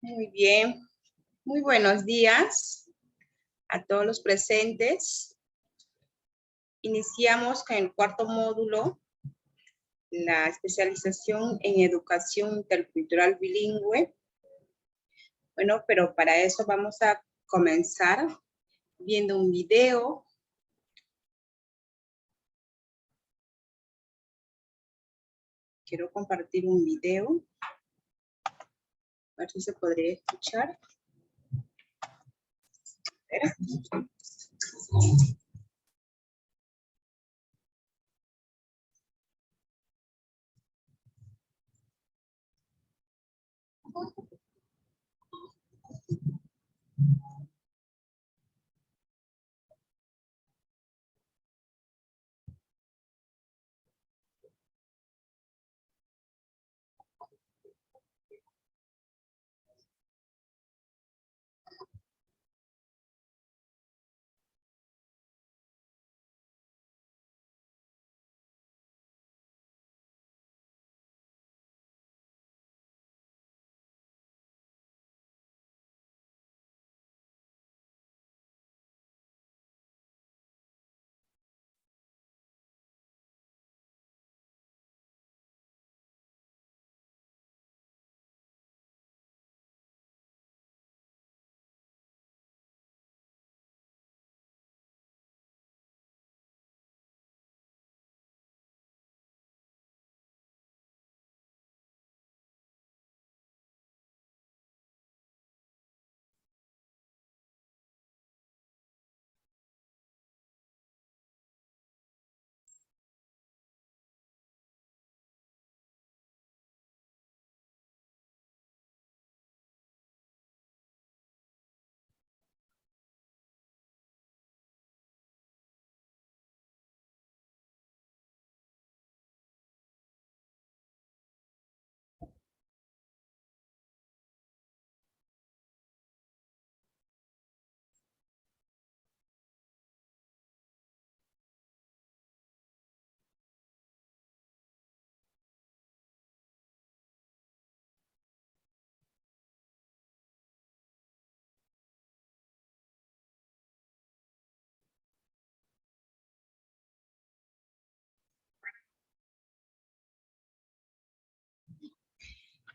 Muy bien, muy buenos días a todos los presentes. Iniciamos con el cuarto módulo, la especialización en educación intercultural bilingüe. Bueno, pero para eso vamos a comenzar viendo un video. Quiero compartir un video. A ver si se podría escuchar.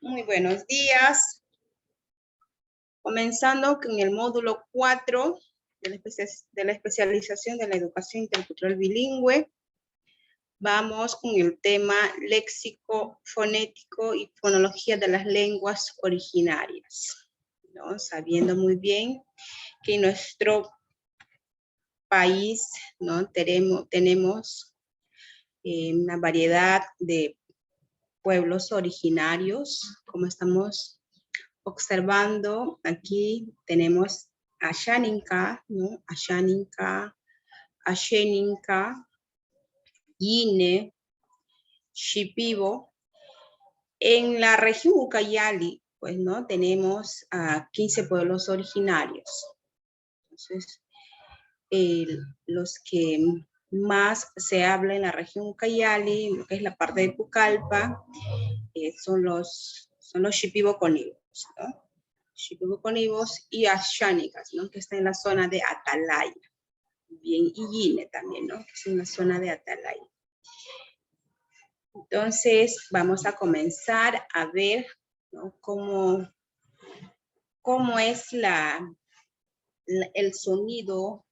Muy buenos días. Comenzando con el módulo 4 de la especialización de la educación intercultural bilingüe. Vamos con el tema léxico, fonético y fonología de las lenguas originarias, ¿no? Sabiendo muy bien que en nuestro país, ¿no? tenemos una variedad de pueblos originarios, como estamos observando aquí. Tenemos Ashaninka, ¿no? Ashaninka, Asheninka, Yine, Shipibo. En la región Ucayali, pues, ¿no? Tenemos 15 pueblos originarios. Entonces, los que más se habla en la región Ucayali, lo que es la parte de Pucallpa, son los Shipibo-Conibos, ¿no? Shipibo-Conibos y Ashánicas, ¿no? Que está en la zona de Atalaya. Bien, y Yine también, ¿no? Que es en la zona de Atalaya. Entonces, vamos a comenzar a ver, ¿no? cómo es el sonido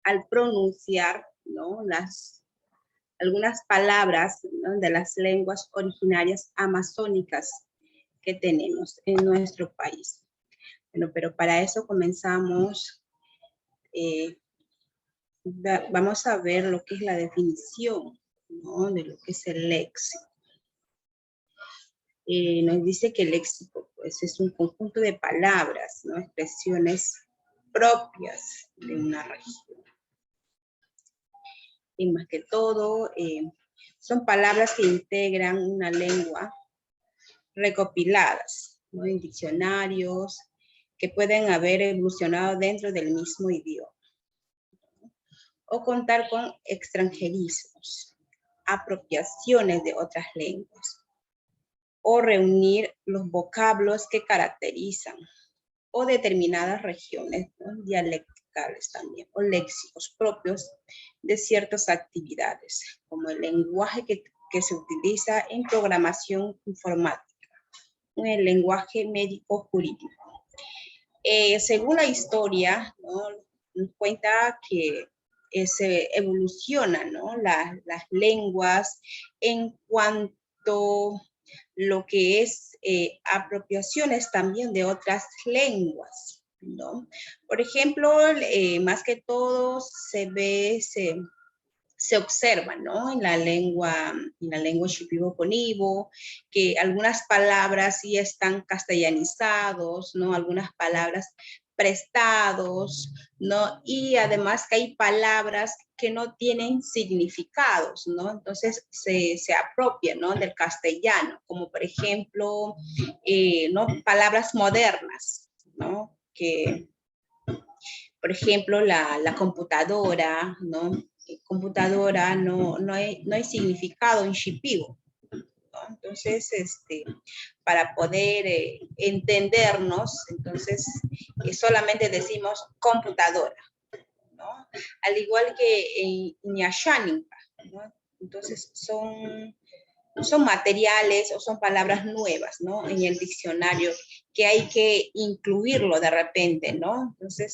al pronunciar, ¿no? Algunas palabras, ¿no? De las lenguas originarias amazónicas que tenemos en nuestro país. Bueno, pero para eso comenzamos, vamos a ver lo que es la definición, ¿no? De lo que es el léxico. Nos dice que el léxico, pues, es un conjunto de palabras, ¿no? Expresiones propias de una región. Y más que todo, son palabras que integran una lengua recopiladas, ¿no? En diccionarios que pueden haber evolucionado dentro del mismo idioma, ¿no? O contar con extranjerismos, apropiaciones de otras lenguas, o reunir los vocablos que caracterizan o determinadas regiones, ¿no? Dialectales también, o léxicos propios de ciertas actividades, como el lenguaje que se utiliza en programación informática, el lenguaje médico-jurídico. Según la historia, ¿no? Nos cuenta que se evolucionan, ¿no? Las lenguas en cuanto lo que es apropiaciones también de otras lenguas, ¿no? Por ejemplo, más que todo se observa, ¿no? En la lengua shipibo-conibo, que algunas palabras sí están castellanizados, ¿no? Algunas palabras prestados, ¿no? Y además que hay palabras que no tienen significados, ¿no? Entonces se apropian, ¿no? Del castellano, como por ejemplo, ¿no? Palabras modernas, ¿no? Que, por ejemplo, la computadora, ¿no? Computadora no hay significado en shipibo, ¿no? Entonces, para poder entendernos, entonces solamente decimos computadora, ¿no? Al igual que en Nyashaninka, ¿no? Entonces son materiales o son palabras nuevas, ¿no? En el diccionario que hay que incluirlo de repente, ¿no? Entonces,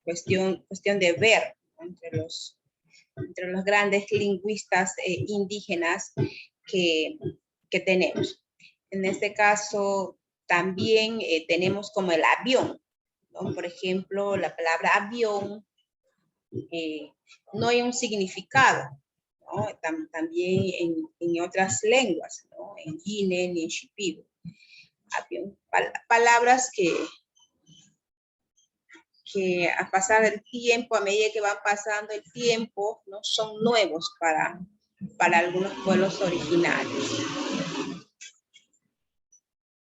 cuestión de ver, ¿no? entre los grandes lingüistas indígenas que tenemos. En este caso, también tenemos como el avión, ¿no? Por ejemplo, la palabra avión no hay un significado, ¿no? También en otras lenguas, ¿no? En Guine y en Shipibo. Palabras que a pasar el tiempo, a medida que va pasando el tiempo, ¿no? Son nuevos para algunos pueblos originarios.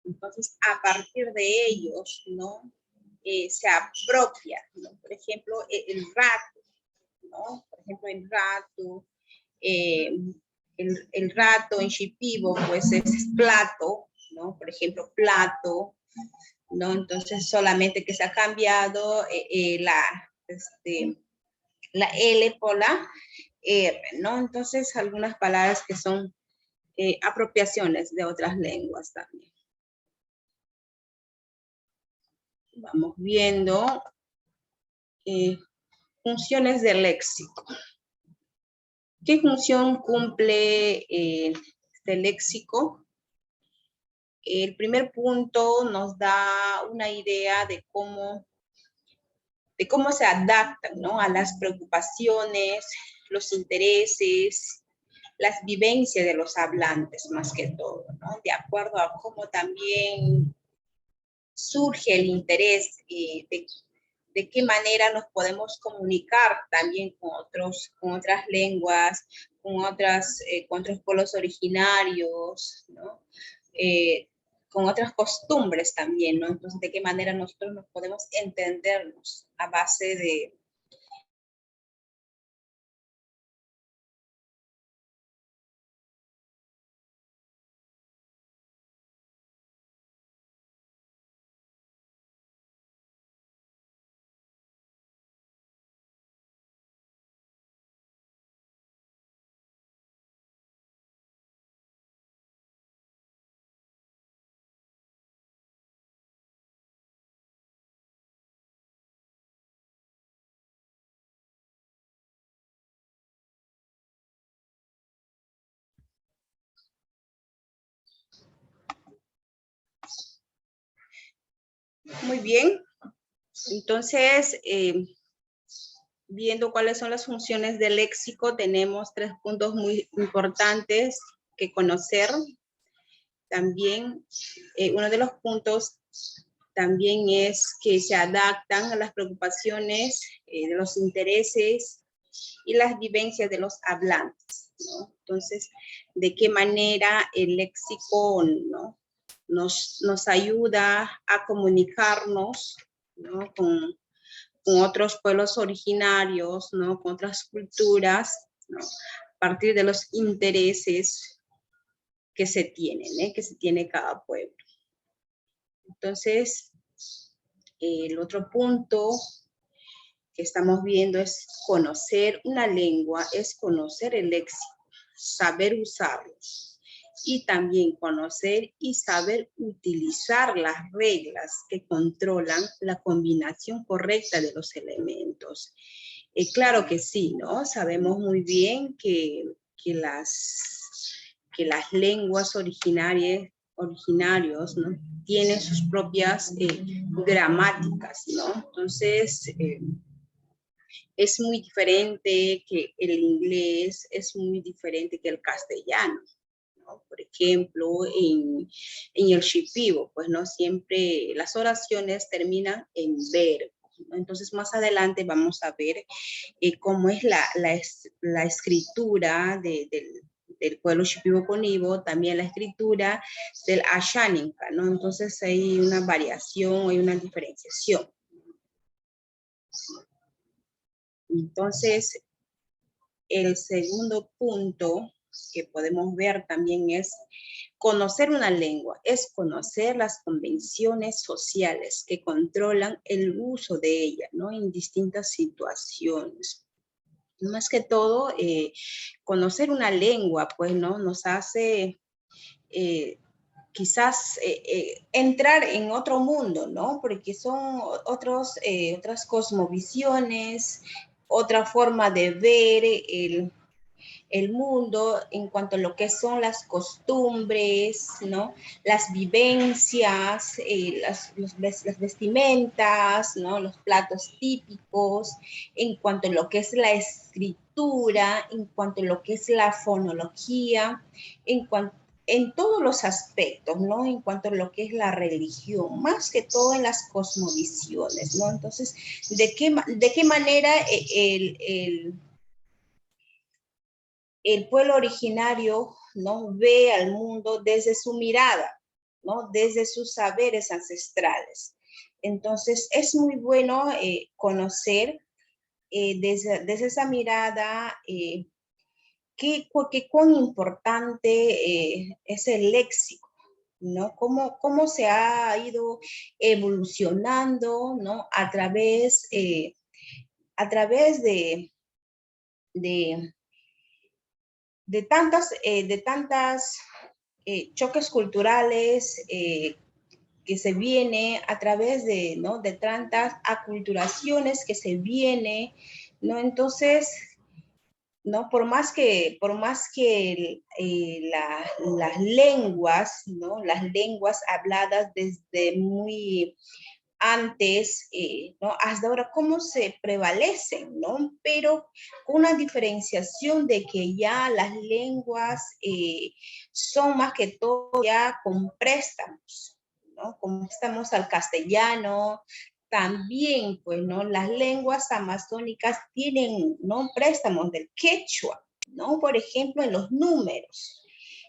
Entonces, a partir de ellos, ¿no? Se apropia, ¿no? Por ejemplo, el rato, ¿no? Por ejemplo, el rato, el rato en Shipibo, pues es plato, ¿no? Por ejemplo, plato, ¿no? Entonces, solamente que se ha cambiado la L por la R, ¿no? Entonces, algunas palabras que son apropiaciones de otras lenguas también. Vamos viendo funciones del léxico. ¿Qué función cumple este léxico? El primer punto nos da una idea de cómo se adaptan, ¿no? A las preocupaciones, los intereses, las vivencias de los hablantes, más que todo, ¿no? De acuerdo a cómo también surge el interés de qué manera nos podemos comunicar también con otras lenguas, con otros pueblos originarios, ¿no? Con otras costumbres también, ¿no? Entonces, de qué manera nosotros nos podemos entendernos a base de Muy bien. Entonces, viendo cuáles son las funciones del léxico, tenemos 3 puntos muy importantes que conocer. También, uno de los puntos también es que se adaptan a las preocupaciones, de los intereses y las vivencias de los hablantes, ¿no? Entonces, ¿de qué manera el léxico, ¿no? nos ayuda a comunicarnos, ¿no? con otros pueblos originarios, ¿no? Con otras culturas, ¿no? A partir de los intereses, que se tienen, que se tiene cada pueblo. Entonces, el otro punto que estamos viendo es conocer una lengua, es conocer el léxico, saber usarlo. Y también conocer y saber utilizar las reglas que controlan la combinación correcta de los elementos. Claro que sí, ¿no? Sabemos muy bien que las lenguas originarios, ¿no? Tienen sus propias gramáticas, ¿no? Entonces, es muy diferente que el inglés, es muy diferente que el castellano, ¿no? Por ejemplo, en el Shipibo, pues no siempre las oraciones terminan en verbo, ¿no? Entonces, más adelante vamos a ver cómo es la escritura del pueblo Shipibo-Conibo, también la escritura del Ashaninka, ¿no? Entonces, hay una variación, hay una diferenciación. Entonces, el segundo punto que podemos ver también es conocer una lengua, es conocer las convenciones sociales que controlan el uso de ella, ¿no? En distintas situaciones. Más que todo, conocer una lengua, pues, ¿no? Nos hace quizás entrar en otro mundo, ¿no? Porque son otras cosmovisiones, otra forma de ver el mundo en cuanto a lo que son las costumbres, ¿no? Las vivencias, las vestimentas, ¿no? Los platos típicos, en cuanto a lo que es la escritura, en cuanto a lo que es la fonología, en todos los aspectos, ¿no? En cuanto a lo que es la religión, más que todo en las cosmovisiones, ¿no? Entonces, ¿de qué manera el pueblo originario, ¿no? Ve al mundo desde su mirada, ¿no? Desde sus saberes ancestrales? Entonces, es muy bueno conocer desde esa mirada cuán importante es el léxico, ¿no? Cómo se ha ido evolucionando, ¿no? A través de tantas choques culturales que se viene a través de, ¿no? De tantas aculturaciones que se viene, ¿no? Entonces, ¿no? Por más que las lenguas, ¿no? Las lenguas habladas desde muy antes, ¿no? Hasta ahora, cómo se prevalecen, ¿no? Pero con una diferenciación de que ya las lenguas son más que todo ya con préstamos, ¿no? Como estamos al castellano, también, pues, ¿no? Las lenguas amazónicas tienen, ¿no? Préstamos del quechua, ¿no? Por ejemplo, en los números.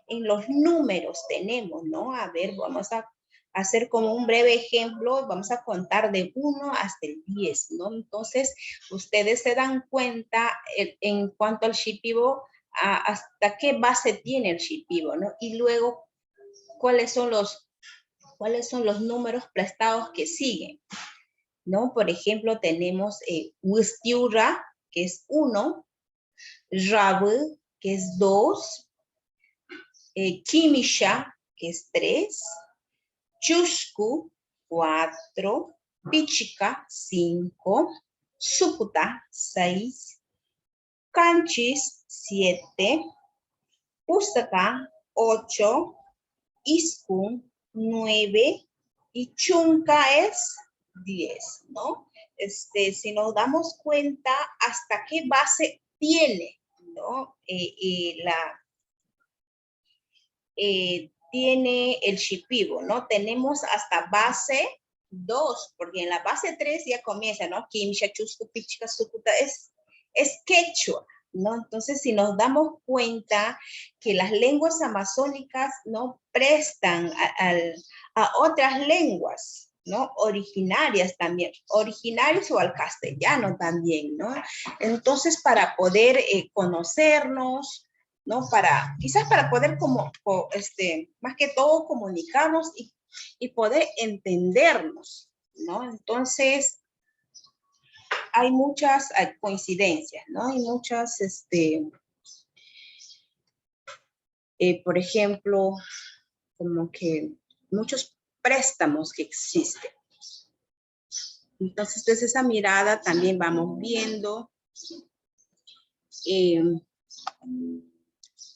En los números tenemos, ¿no? A ver, vamos a hacer como un breve ejemplo, vamos a contar de 1 hasta el 10, ¿no? Entonces, ustedes se dan cuenta en cuanto al Shipibo, hasta qué base tiene el Shipibo, ¿no? Y luego, ¿cuáles son los números prestados que siguen? ¿No? Por ejemplo, tenemos Wistiura, que es 1, Rabu, que es 2, Kimisha, que es 3, Chusku, 4, Pichica, 5, Sukuta, 6, Canchis, 7, Pustaka, 8, Iskun, 9 y Chunca es 10, ¿no? Si nos damos cuenta hasta qué base tiene, ¿no? Tiene el Shipibo, ¿no? Tenemos hasta base 2, porque en la base 3 ya comienza, ¿no? Kimsha, Chusku, Pichica, Sukuta, es quechua, ¿no? Entonces, si nos damos cuenta que las lenguas amazónicas no prestan a otras lenguas, ¿no? Originarias también, originarios o al castellano también, ¿no? Entonces, para poder conocernos, ¿no? Quizás para poder más que todo comunicarnos y poder entendernos, ¿no? Entonces, hay muchas coincidencias, ¿no? Hay muchas, por ejemplo, como que muchos préstamos que existen. Entonces, desde esa mirada también vamos viendo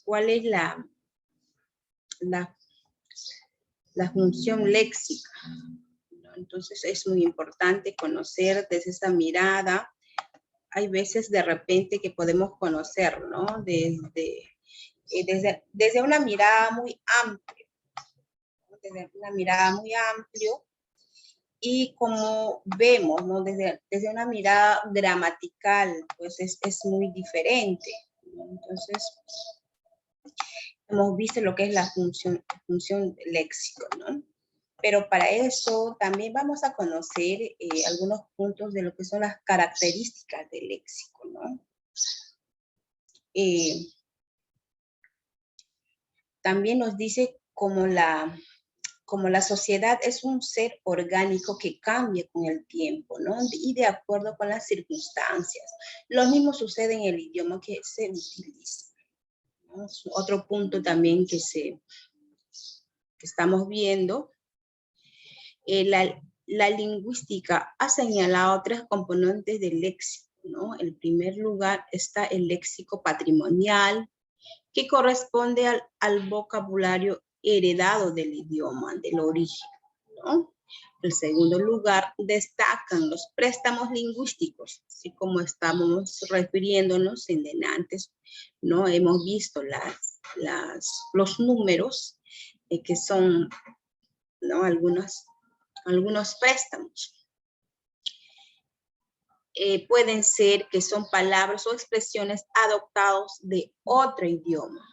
cuál es la función léxica, ¿no? Entonces, es muy importante conocer desde esa mirada. Hay veces de repente que podemos conocer, ¿no? Desde una mirada muy amplia, ¿no? Desde una mirada muy amplia. Y como vemos, ¿no? Desde una mirada gramatical, pues es muy diferente, ¿no? Entonces, hemos visto lo que es la función léxico, ¿no? Pero para eso también vamos a conocer algunos puntos de lo que son las características del léxico, ¿no? También nos dice como la sociedad es un ser orgánico que cambia con el tiempo, ¿no? Y de acuerdo con las circunstancias. Lo mismo sucede en el idioma que se utiliza, ¿no? Es otro punto también que estamos viendo. La lingüística ha señalado tres componentes del léxico, ¿no? En primer lugar está el léxico patrimonial, que corresponde al vocabulario heredado del idioma, del origen, ¿no? En segundo lugar, destacan los préstamos lingüísticos, así como estamos refiriéndonos en antes, ¿no? Hemos visto los números que son, ¿no? Algunos préstamos. Pueden ser que son palabras o expresiones adoptados de otro idioma.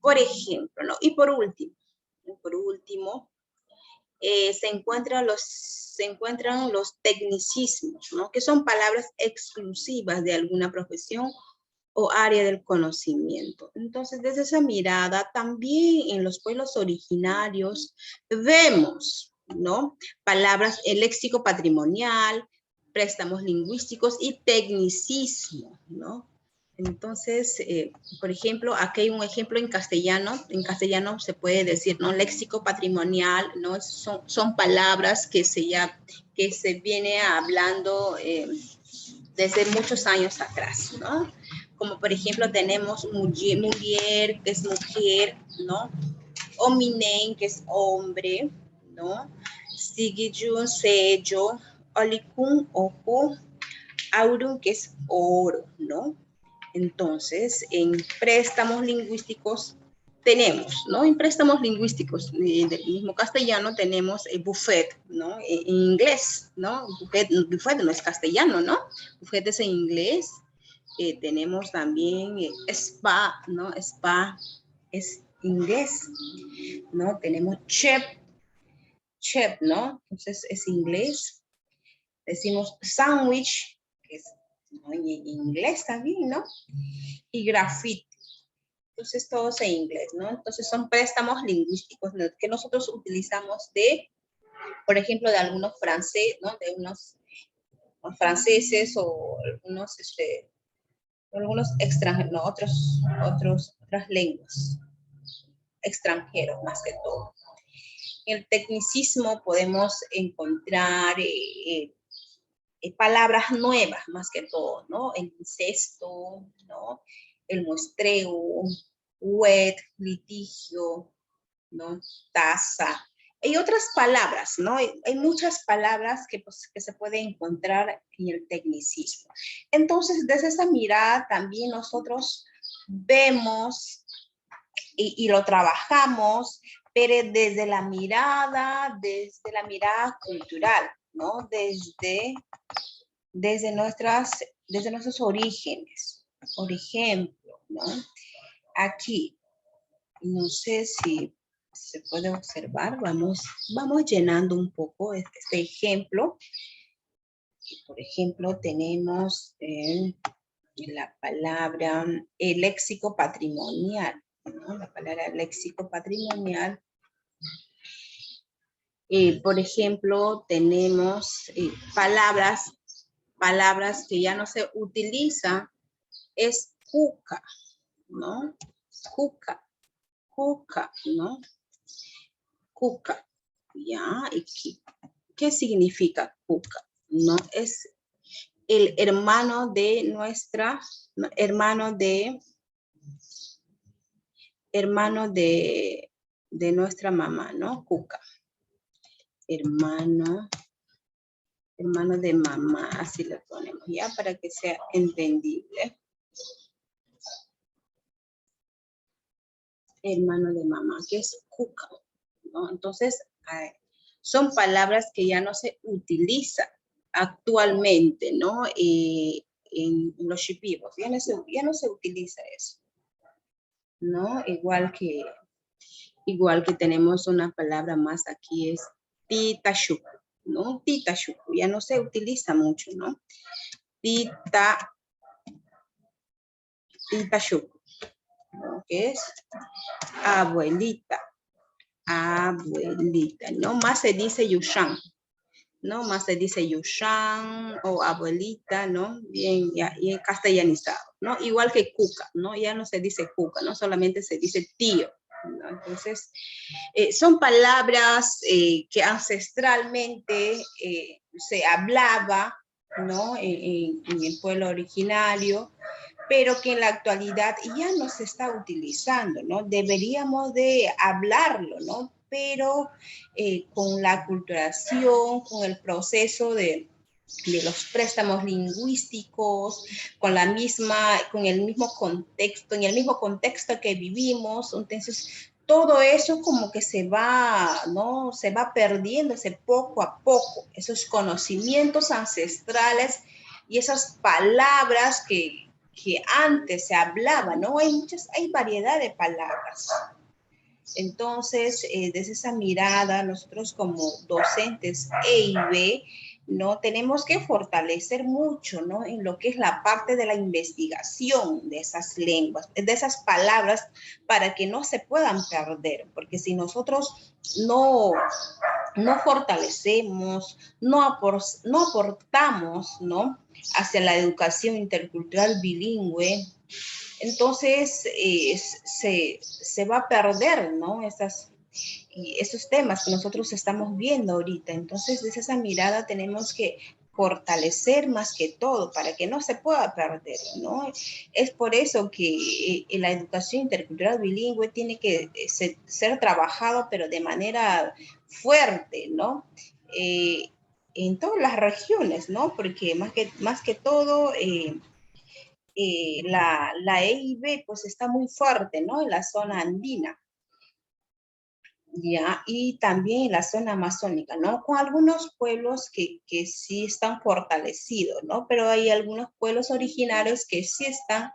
Por ejemplo, ¿no? Y por último, se encuentran los tecnicismos, ¿no? Que son palabras exclusivas de alguna profesión o área del conocimiento. Entonces, desde esa mirada, también en los pueblos originarios vemos, ¿no? Palabras, el léxico patrimonial, préstamos lingüísticos y tecnicismo, ¿no? Entonces, por ejemplo, aquí hay un ejemplo en castellano. En castellano se puede decir, ¿no? Léxico patrimonial, ¿no? Son palabras que se viene hablando desde muchos años atrás, ¿no? Como por ejemplo tenemos mujer, que es mujer, ¿no? Hominem, que es hombre, ¿no? Sigijun, sello, olikun, ojo, aurum, que es oro, ¿no? Entonces, en préstamos lingüísticos tenemos, ¿no? En préstamos lingüísticos del mismo castellano tenemos buffet, ¿no? En inglés, ¿no? Buffet no es castellano, ¿no? Buffet es en inglés. Tenemos también spa, ¿no? Spa es inglés, ¿no? Tenemos chef, ¿no? Entonces es inglés. Decimos sandwich, que es, ¿no? En inglés también, ¿no? Y graffiti. Entonces, todos en inglés, ¿no? Entonces, son préstamos lingüísticos que nosotros utilizamos por ejemplo, de algunos franceses, ¿no? De unos franceses o algunos extranjeros, no, otras lenguas, extranjeros más que todo. En el tecnicismo podemos encontrar palabras nuevas más que todo, ¿no? El incesto, ¿no? El muestreo, wet, litigio, ¿no? Tasa. Hay otras palabras, ¿no? Hay muchas palabras que se pueden encontrar en el tecnicismo. Entonces, desde esa mirada también nosotros vemos y lo trabajamos, pero desde la mirada cultural, ¿no? Desde nuestros orígenes. Por ejemplo, ¿no? Aquí, no sé si se puede observar, vamos llenando un poco este ejemplo. Por ejemplo, tenemos la palabra léxico patrimonial, ¿no? La palabra léxico patrimonial. Por ejemplo, tenemos palabras que ya no se utilizan, es cuca, ¿no? Cuca, ¿no? Cuca, ¿ya? ¿Qué significa cuca? ¿No? Es el hermano de nuestra, hermano de nuestra mamá, ¿no? Cuca. Hermano de mamá, así le ponemos, ¿ya? Para que sea entendible. Hermano de mamá, que es cuca, ¿no? Entonces, son palabras que ya no se utilizan actualmente, ¿no? En los shipibos, ya no se utiliza eso, ¿no? Igual que tenemos una palabra más aquí, es titashuku, ¿no? Titashuku, ya no se utiliza mucho, ¿no? Titashuku, ¿no? Que es abuelita, ¿no? Más se dice yushan, ¿no? Más se dice yushan o abuelita, ¿no? Bien, ya castellanizado, ¿no? Igual que cuca, ¿no? Ya no se dice cuca, ¿no? Solamente se dice tío, ¿no? Entonces, son palabras que ancestralmente se hablaba, ¿no? En el pueblo originario, pero que en la actualidad ya no se está utilizando, ¿no? Deberíamos de hablarlo, ¿no? Pero con la aculturación, con el proceso de los préstamos lingüísticos, con el mismo contexto, en el mismo contexto que vivimos, entonces todo eso como que se va, ¿no? Se va perdiéndose poco a poco, esos conocimientos ancestrales y esas palabras que antes se hablaba, ¿no? Hay variedad de palabras. Entonces, desde esa mirada, nosotros como docentes EIB, ¿no? Tenemos que fortalecer mucho, ¿no? En lo que es la parte de la investigación de esas lenguas, de esas palabras, para que no se puedan perder, porque si nosotros no fortalecemos, no aportamos, ¿no? Hacia la educación intercultural bilingüe, entonces se va a perder, ¿no? Esos temas que nosotros estamos viendo ahorita. Entonces, desde esa mirada tenemos que fortalecer más que todo para que no se pueda perder, ¿no? Es por eso que la educación intercultural bilingüe tiene que ser trabajado, pero de manera fuerte, ¿no? En todas las regiones, ¿no? Porque más que todo, la EIB pues está muy fuerte, ¿no? En la zona andina, ¿ya? Y también en la zona amazónica, ¿no? Con algunos pueblos que sí están fortalecidos, ¿no? Pero hay algunos pueblos originarios que sí están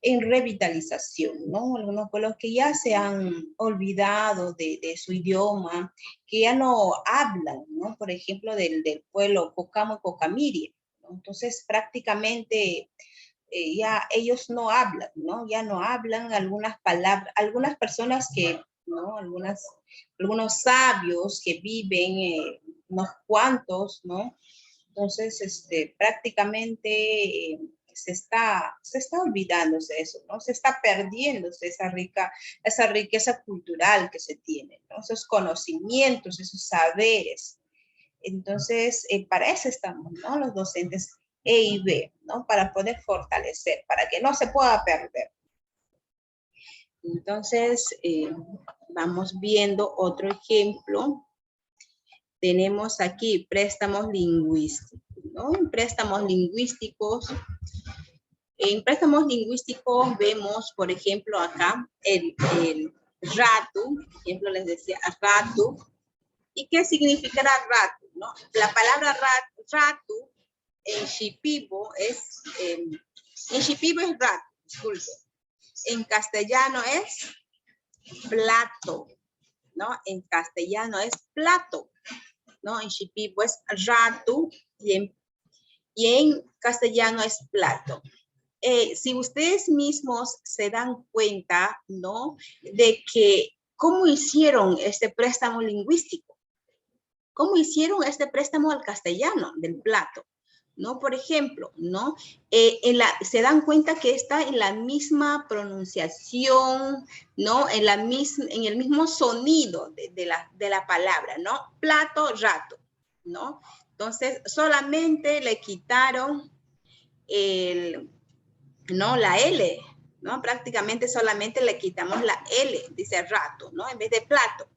en revitalización, ¿no? Algunos pueblos que ya se han olvidado de su idioma, que ya no hablan, ¿no? Por ejemplo, del pueblo Cocamo y Cocamiri, ¿no? Entonces, prácticamente ya ellos no hablan, ¿no? Ya no hablan algunas palabras, algunas personas que, ¿no? Algunos sabios que viven, unos cuantos, ¿no? Entonces, prácticamente se está olvidándose eso, ¿no? Se está perdiéndose esa riqueza cultural que se tiene, ¿no? Esos conocimientos, esos saberes. Entonces, para eso estamos, ¿no? Los docentes EIB, ¿no? Para poder fortalecer, para que no se pueda perder. Entonces, vamos viendo otro ejemplo. Tenemos aquí préstamos lingüísticos, ¿no? En préstamos lingüísticos vemos, por ejemplo, acá el ratu, por ejemplo, les decía ratu. ¿Y qué significará ratu, no? La palabra ratu en shipibo es ratu, disculpe. En castellano es plato, ¿no? En castellano es plato, ¿no? En shipibo es ratu y en castellano es plato. si ustedes mismos se dan cuenta, ¿no? De que cómo hicieron este préstamo lingüístico, cómo hicieron este préstamo al castellano del plato, ¿no? Por ejemplo, ¿no? Se dan cuenta que está en la misma pronunciación, ¿no? En el mismo sonido de la palabra, ¿no? Plato, rato, ¿no? Entonces, solamente le quitaron ¿no? La L, ¿no? Prácticamente solamente le quitamos la L, dice rato, ¿no? En vez de plato.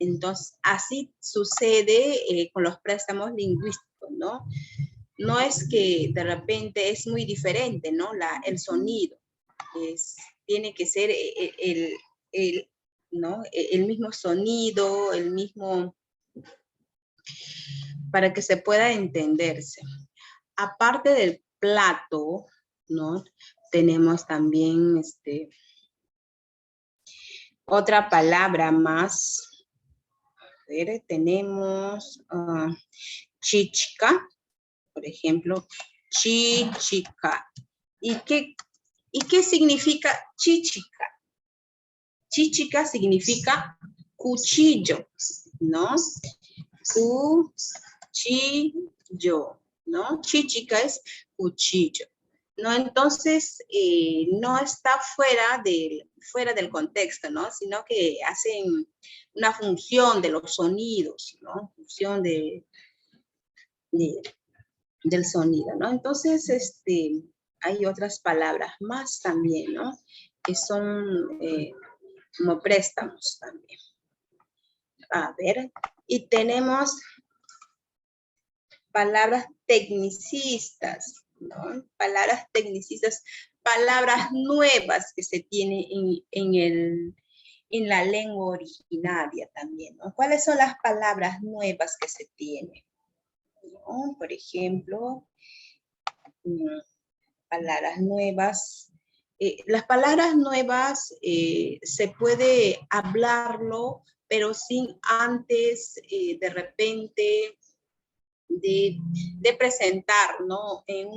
Entonces, así sucede con los préstamos lingüísticos, ¿no? No es que de repente es muy diferente, ¿no? El sonido. Tiene que ser ¿no? El mismo sonido, el mismo, para que se pueda entenderse. Aparte del plato, ¿no? Tenemos también otra palabra más. A ver, tenemos chichica, por ejemplo, chichica. ¿Y qué significa chichica? Chichica significa cuchillo, ¿no? Cuchillo, ¿no? Chichica es cuchillo, ¿no? Entonces, no está fuera del contexto, ¿no? Sino que hacen una función de los sonidos, ¿no? Función del sonido, ¿no? Entonces, hay otras palabras más también, ¿no? Que son como préstamos también. A ver, y tenemos palabras tecnicistas, ¿no? Palabras tecnicistas, palabras nuevas que se tienen en la lengua originaria también, ¿no? ¿Cuáles son las palabras nuevas que se tienen? ¿No? Por ejemplo, palabras nuevas. Las palabras nuevas se puede hablarlo, pero sin antes de repente de presentar, ¿no? En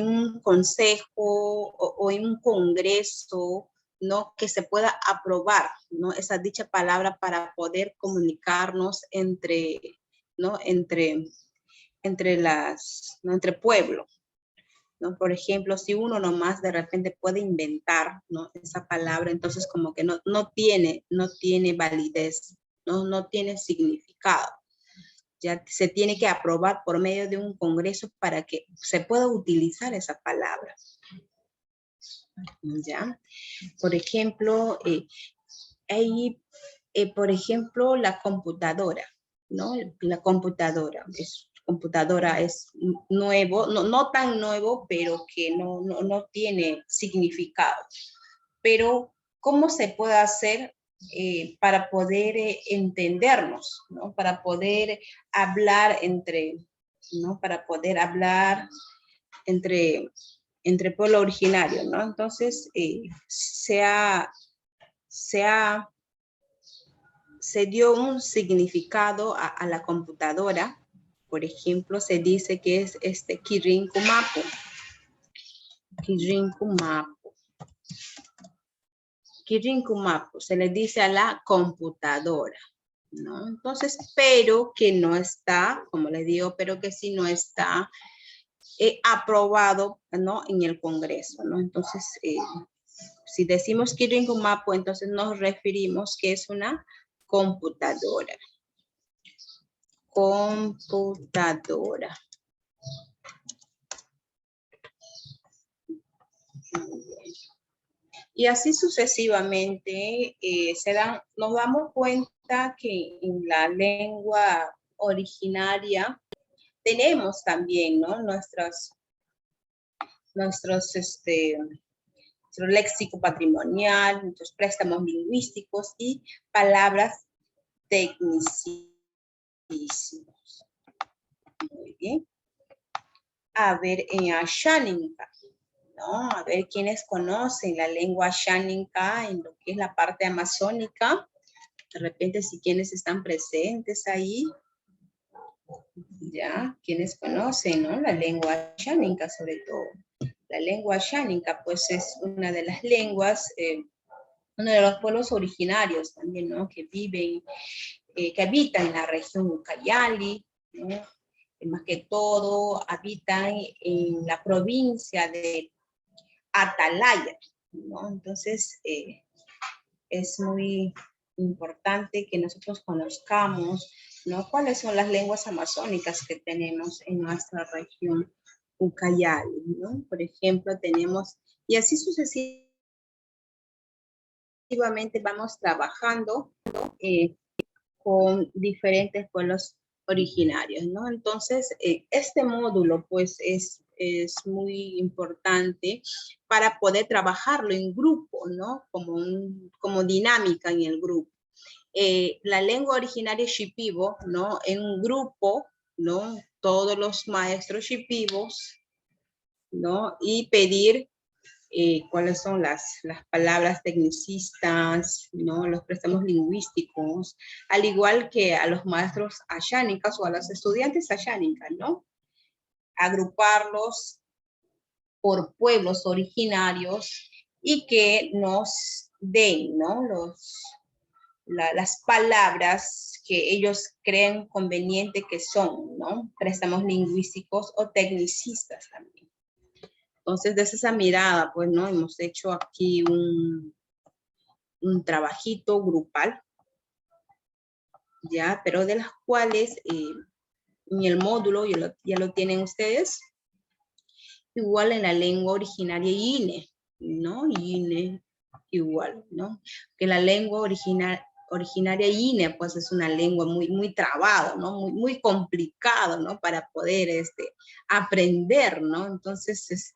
un consejo o en un congreso, ¿no? Que se pueda aprobar, ¿no? Esa dicha palabra para poder comunicarnos entre, ¿no? Entre pueblo, ¿no? Por ejemplo, si uno nomás de repente puede inventar, ¿no? Esa palabra, entonces como que no tiene validez, no tiene significado. Ya se tiene que aprobar por medio de un congreso para que se pueda utilizar esa palabra. ¿Ya? Por ejemplo, por ejemplo, la computadora, ¿no? La computadora es nuevo, no tan nuevo, pero que no tiene significado. Pero, ¿cómo se puede hacer para poder entendernos, ¿no? Para poder hablar ¿no? Para poder hablar entre pueblo originario, ¿no? Entonces, se dio un significado a la computadora. Por ejemplo, se dice que es Kirinkumapu. Kirinkumapu se le dice a la computadora, ¿no? Entonces, pero que no está, como les digo, pero que sí no está aprobado, ¿no? En el Congreso, ¿no? Entonces, si decimos Kirinkumapu, entonces nos referimos que es una computadora. Computadora. Y así sucesivamente nos damos cuenta que en la lengua originaria tenemos también, ¿no? Nuestro léxico patrimonial, nuestros préstamos lingüísticos y palabras tecnicismos. Muy bien. A ver, en Ashaninka, ¿no? A ver quiénes conocen la lengua Ashaninka en lo que es la parte amazónica. De repente, si quienes están presentes ahí, ya, quienes conocen, ¿no? La lengua Ashaninka sobre todo. La lengua ayánica, pues es una de las lenguas, uno de los pueblos originarios también, ¿no? Que viven, que habitan en la región Ucayali, ¿no? Más que todo habitan en la provincia de Atalaya, ¿no? Entonces, es muy importante que nosotros conozcamos, ¿no? Cuáles son las lenguas amazónicas que tenemos en nuestra región Ucayali, ¿no? Por ejemplo, tenemos, y así sucesivamente vamos trabajando con diferentes pueblos originarios, ¿no? Entonces, este módulo, pues, es muy importante para poder trabajarlo en grupo, ¿no? Como dinámica en el grupo. La lengua originaria shipibo, ¿no? En un grupo, ¿no? Todos los maestros shipibos, ¿no? Y pedir cuáles son las palabras tecnicistas, ¿no? Los préstamos lingüísticos, al igual que a los maestros ayánicas o a los estudiantes ayánicas, ¿no? Agruparlos por pueblos originarios y que nos den, ¿no? Las palabras que ellos creen conveniente que son, ¿no? Préstamos lingüísticos o tecnicistas también. Entonces, desde esa mirada, pues, ¿no? Hemos hecho aquí un trabajito grupal, ¿ya? Pero de las cuales en el módulo, ya lo tienen ustedes, igual en la lengua originaria INE, ¿no? INE igual, ¿no? Que la lengua originaria INE, pues es una lengua muy trabada, ¿no? Muy complicado, ¿no? Para poder aprender, ¿no? Entonces,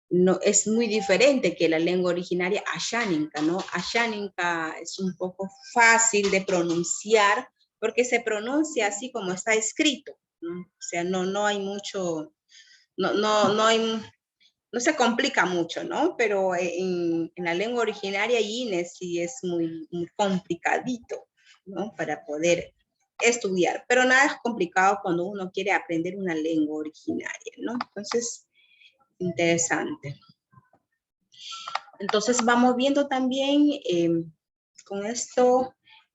no, es muy diferente que la lengua originaria ayánica, ¿no? Ayánica es un poco fácil de pronunciar porque se pronuncia así como está escrito, ¿no? O sea, no hay mucho, no hay, no se complica mucho, ¿no? Pero en la lengua originaria INE sí es muy complicadito, ¿no? Para poder estudiar, pero nada es complicado cuando uno quiere aprender una lengua originaria, ¿no? Entonces, interesante. Entonces vamos viendo también con estos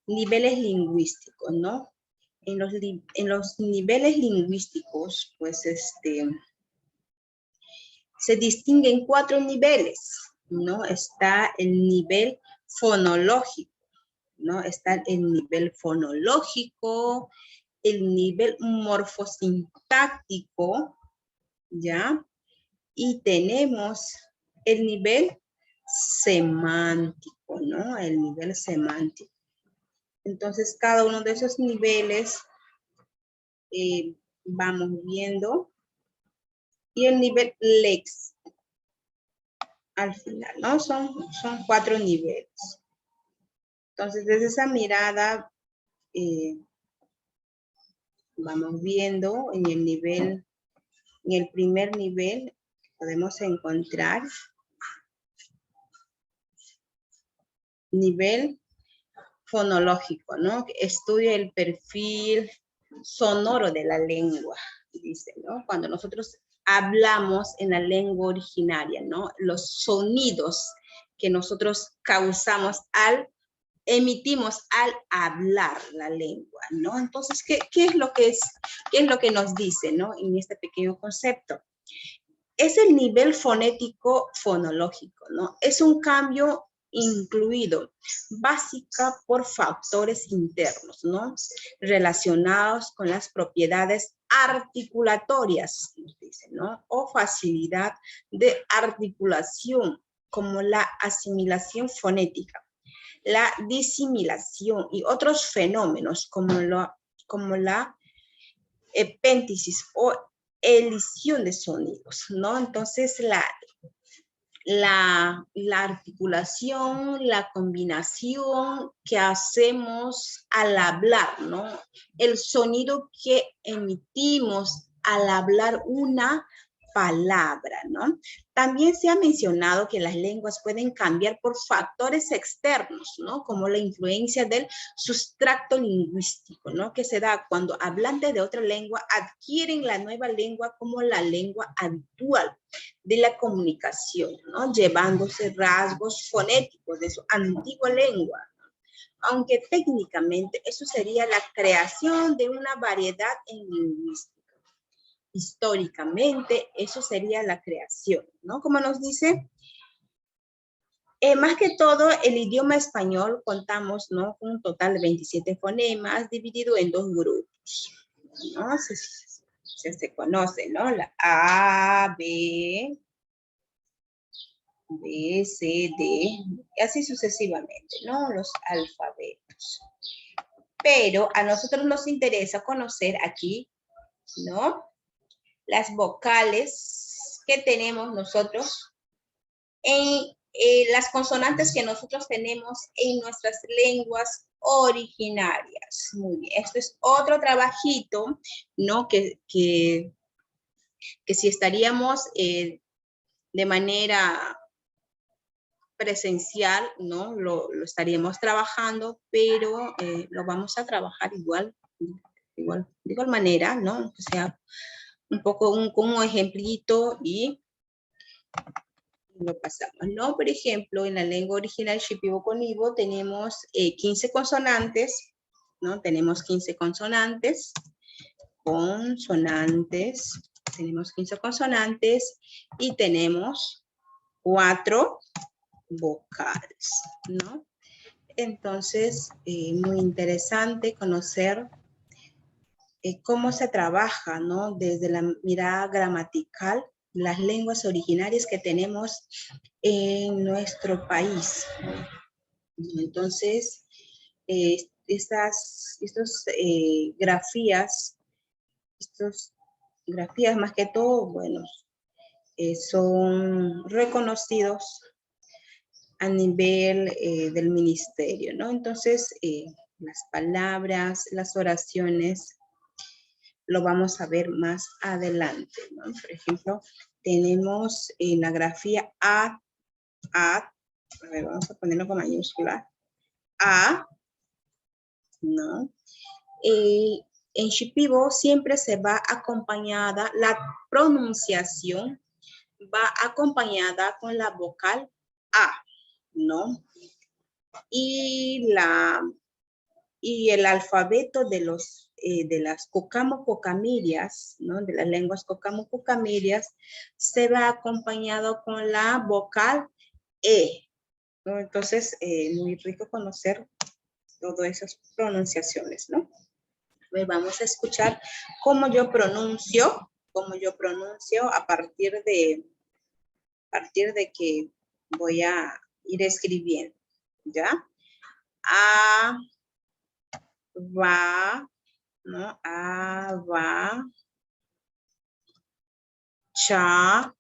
niveles lingüísticos, ¿no? En los niveles lingüísticos, pues se distinguen 4 niveles, ¿no? Está el nivel fonológico, ¿no? Está el nivel fonológico, el nivel morfosintáctico, ¿ya? Y tenemos el nivel semántico, ¿no? El nivel semántico. Entonces, cada uno de esos niveles vamos viendo. Y el nivel léxico al final, ¿no? Son 4 niveles. Entonces, desde esa mirada, vamos viendo en el primer nivel, podemos encontrar nivel fonológico, ¿no? Estudia el perfil sonoro de la lengua, dice, ¿no? Cuando nosotros hablamos en la lengua originaria, ¿no? Los sonidos que nosotros causamos emitimos al hablar la lengua, ¿no? Entonces, ¿qué es lo que nos dice, ¿no? En este pequeño concepto. Es el nivel fonético fonológico, ¿no? Es un cambio incluido, básica por factores internos, ¿no? Relacionados con las propiedades articulatorias, nos dicen, ¿no? O facilidad de articulación, como la asimilación fonética, la disimilación y otros fenómenos como la epéntisis o elisión de sonidos, ¿no? Entonces, la articulación, la combinación que hacemos al hablar, ¿no? El sonido que emitimos al hablar una palabra, ¿no? También se ha mencionado que las lenguas pueden cambiar por factores externos, ¿no? Como la influencia del sustrato lingüístico, ¿no? Que se da cuando hablantes de otra lengua adquieren la nueva lengua como la lengua habitual de la comunicación, ¿no? Llevándose rasgos fonéticos de su antigua lengua. Aunque técnicamente eso sería la creación de una variedad en lingüística. Históricamente, eso sería la creación, ¿no? Como nos dice, más que todo, el idioma español contamos, ¿no? Con un total de 27 fonemas dividido en dos grupos, ¿no? Se conoce, ¿no? La A, B, C, D, y así sucesivamente, ¿no? Los alfabetos. Pero a nosotros nos interesa conocer aquí, ¿no? Las vocales que tenemos nosotros en las consonantes que nosotros tenemos en nuestras lenguas originarias. Muy bien, esto es otro trabajito, ¿no? Que si estaríamos de manera presencial, ¿no? Lo estaríamos trabajando, pero lo vamos a trabajar igual, de igual manera, ¿no? O sea, un poco como ejemplito y lo pasamos, ¿no? Por ejemplo, en la lengua original Shipibo-Conibo tenemos 15 consonantes, ¿no? Tenemos 15 consonantes, tenemos 15 consonantes y tenemos 4 vocales, ¿no? Entonces, muy interesante conocer cómo se trabaja, ¿no? Desde la mirada gramatical, las lenguas originarias que tenemos en nuestro país. Entonces, estas grafías más que todo, bueno, son reconocidos a nivel del ministerio, ¿no? Entonces, las palabras, las oraciones, lo vamos a ver más adelante, ¿no? Por ejemplo, tenemos en la grafía a ver, vamos a ponerlo con mayúscula, A, ¿no? En Shipibo siempre se va acompañada, la pronunciación va acompañada con la vocal A, ¿no? Y el alfabeto de las cocamo-cocamirias, ¿no? De las lenguas cocamo-cocamirias, se va acompañado con la vocal E, ¿no? Entonces, muy rico conocer todas esas pronunciaciones, ¿no? Vamos a escuchar cómo yo pronuncio a partir de que voy a ir escribiendo, ¿ya? A, va, ¿no? A, va, cha,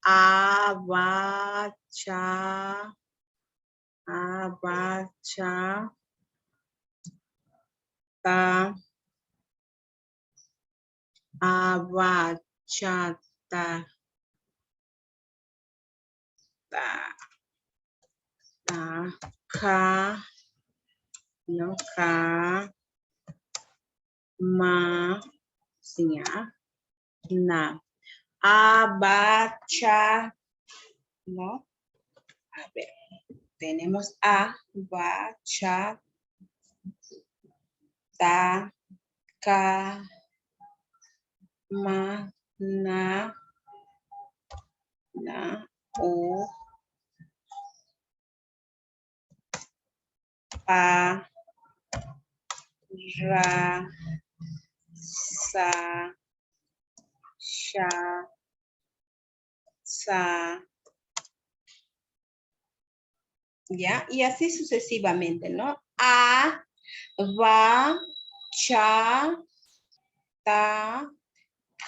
a, va, cha, a, va, cha, ta, a, va, cha, ta, ta, ta, ka, ¿no? Ka, ma, sin a, na. A, ba, cha, ¿no? A ver, tenemos a, ba, cha, ta, ka, ma, na, u, pa, ra, sa, sha, sa, ¿ya? Y así sucesivamente, ¿no? A, va, cha, ta,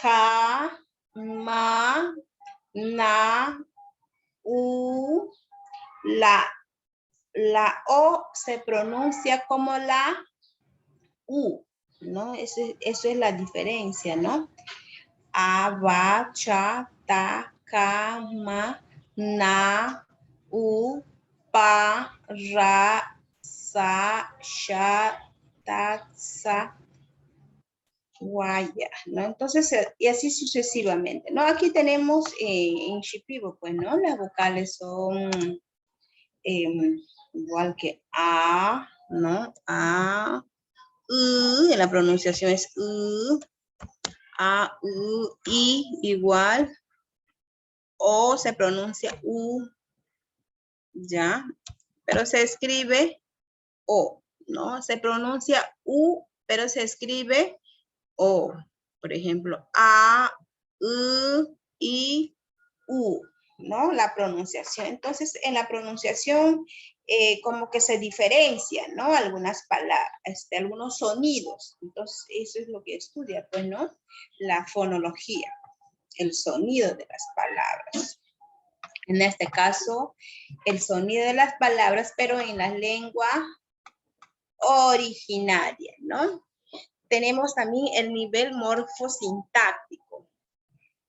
ka, ma, na, u, la O se pronuncia como la U, ¿no? Eso es la diferencia, ¿no? A, va, cha, ta, ka, ma, na, u, pa, ra, sa, sha, ta, sa, guaya, ¿no? Entonces, y así sucesivamente, ¿no? Aquí tenemos en Shipibo, pues, ¿no? Las vocales son igual que A, ¿no? A, en la pronunciación es A, U, I, igual. O se pronuncia U, ¿ya? Pero se escribe O, ¿no? Se pronuncia U, pero se escribe O. Por ejemplo, A, U, I, U, ¿no? La pronunciación. Entonces, en la pronunciación, como que se diferencian, ¿no? Algunas palabras, algunos sonidos. Entonces, eso es lo que estudia, pues, ¿no? La fonología, el sonido de las palabras. En este caso, el sonido de las palabras, pero en la lengua originaria, ¿no? Tenemos también el nivel morfosintáctico.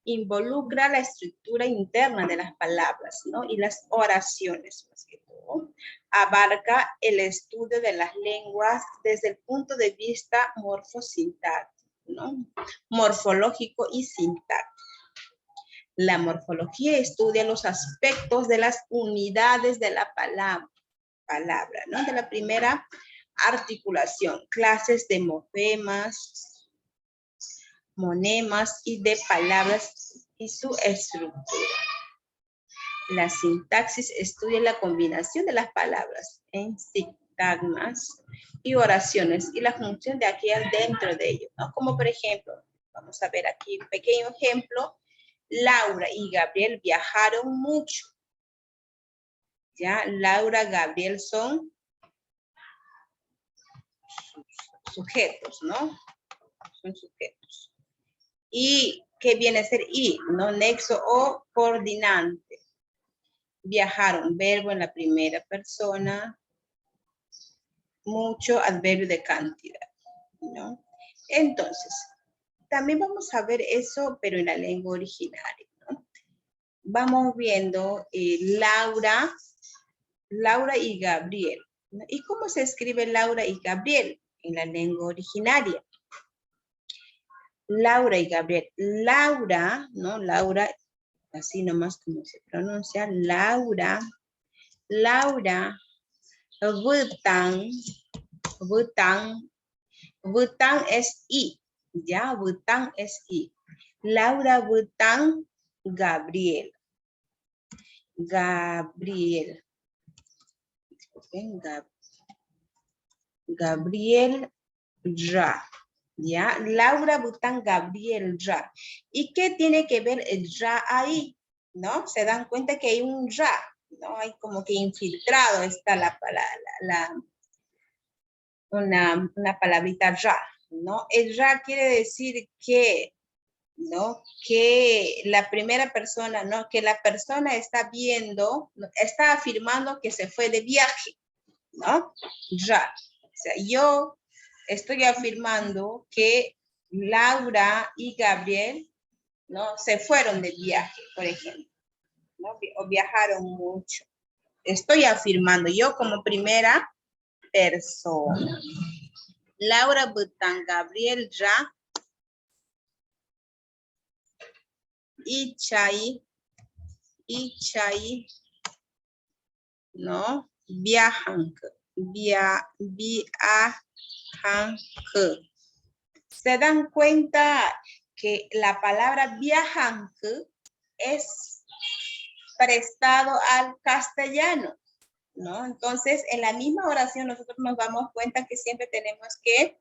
Involucra la estructura interna de las palabras, ¿no? Y las oraciones, más que todo. Abarca el estudio de las lenguas desde el punto de vista morfosintáctico, ¿no? Morfológico y sintáctico. La morfología estudia los aspectos de las unidades de la palabra, ¿no? De la primera articulación, clases de morfemas, monemas y de palabras y su estructura. La sintaxis estudia la combinación de las palabras en sintagmas y oraciones y la función de aquellas dentro de ellos, ¿no? Como por ejemplo, vamos a ver aquí un pequeño ejemplo. Laura y Gabriel viajaron mucho. Ya, Laura, Gabriel son sujetos, ¿no? Son sujetos. ¿Y qué viene a ser y? ¿No? Nexo o coordinante. Viajaron, verbo en la primera persona. Mucho, adverbio de cantidad, ¿no? Entonces, también vamos a ver eso, pero en la lengua originaria, ¿no? Vamos viendo Laura y Gabriel, ¿no? ¿Y cómo se escribe Laura y Gabriel en la lengua originaria? Laura y Gabriel. Laura, ¿no? Laura, así nomás como se pronuncia, Laura. Laura, Bután, Bután es I, ¿ya? Bután es I. Laura, Bután, Gabriel. Gabriel. Disculpen, Gabriel Ra. ¿Ya? Laura, Bután, Gabriel Ra. ¿Y qué tiene que ver el Ra ahí? ¿No? Se dan cuenta que hay un Ra, ¿no? Hay como que infiltrado está una palabrita Ra, ¿no? El Ra quiere decir que, ¿no? Que la primera persona, ¿no? Que la persona está viendo, está afirmando que se fue de viaje, ¿no? Ra. O sea, yo estoy afirmando que Laura y Gabriel, ¿no? Se fueron de viaje, por ejemplo, ¿no? O viajaron mucho. Estoy afirmando yo como primera persona. Laura, Bután, Gabriel, Ra, Ichai, ¿no? Viajan, se dan cuenta que la palabra viajan es prestado al castellano, ¿no? Entonces, en la misma oración nosotros nos damos cuenta que siempre tenemos que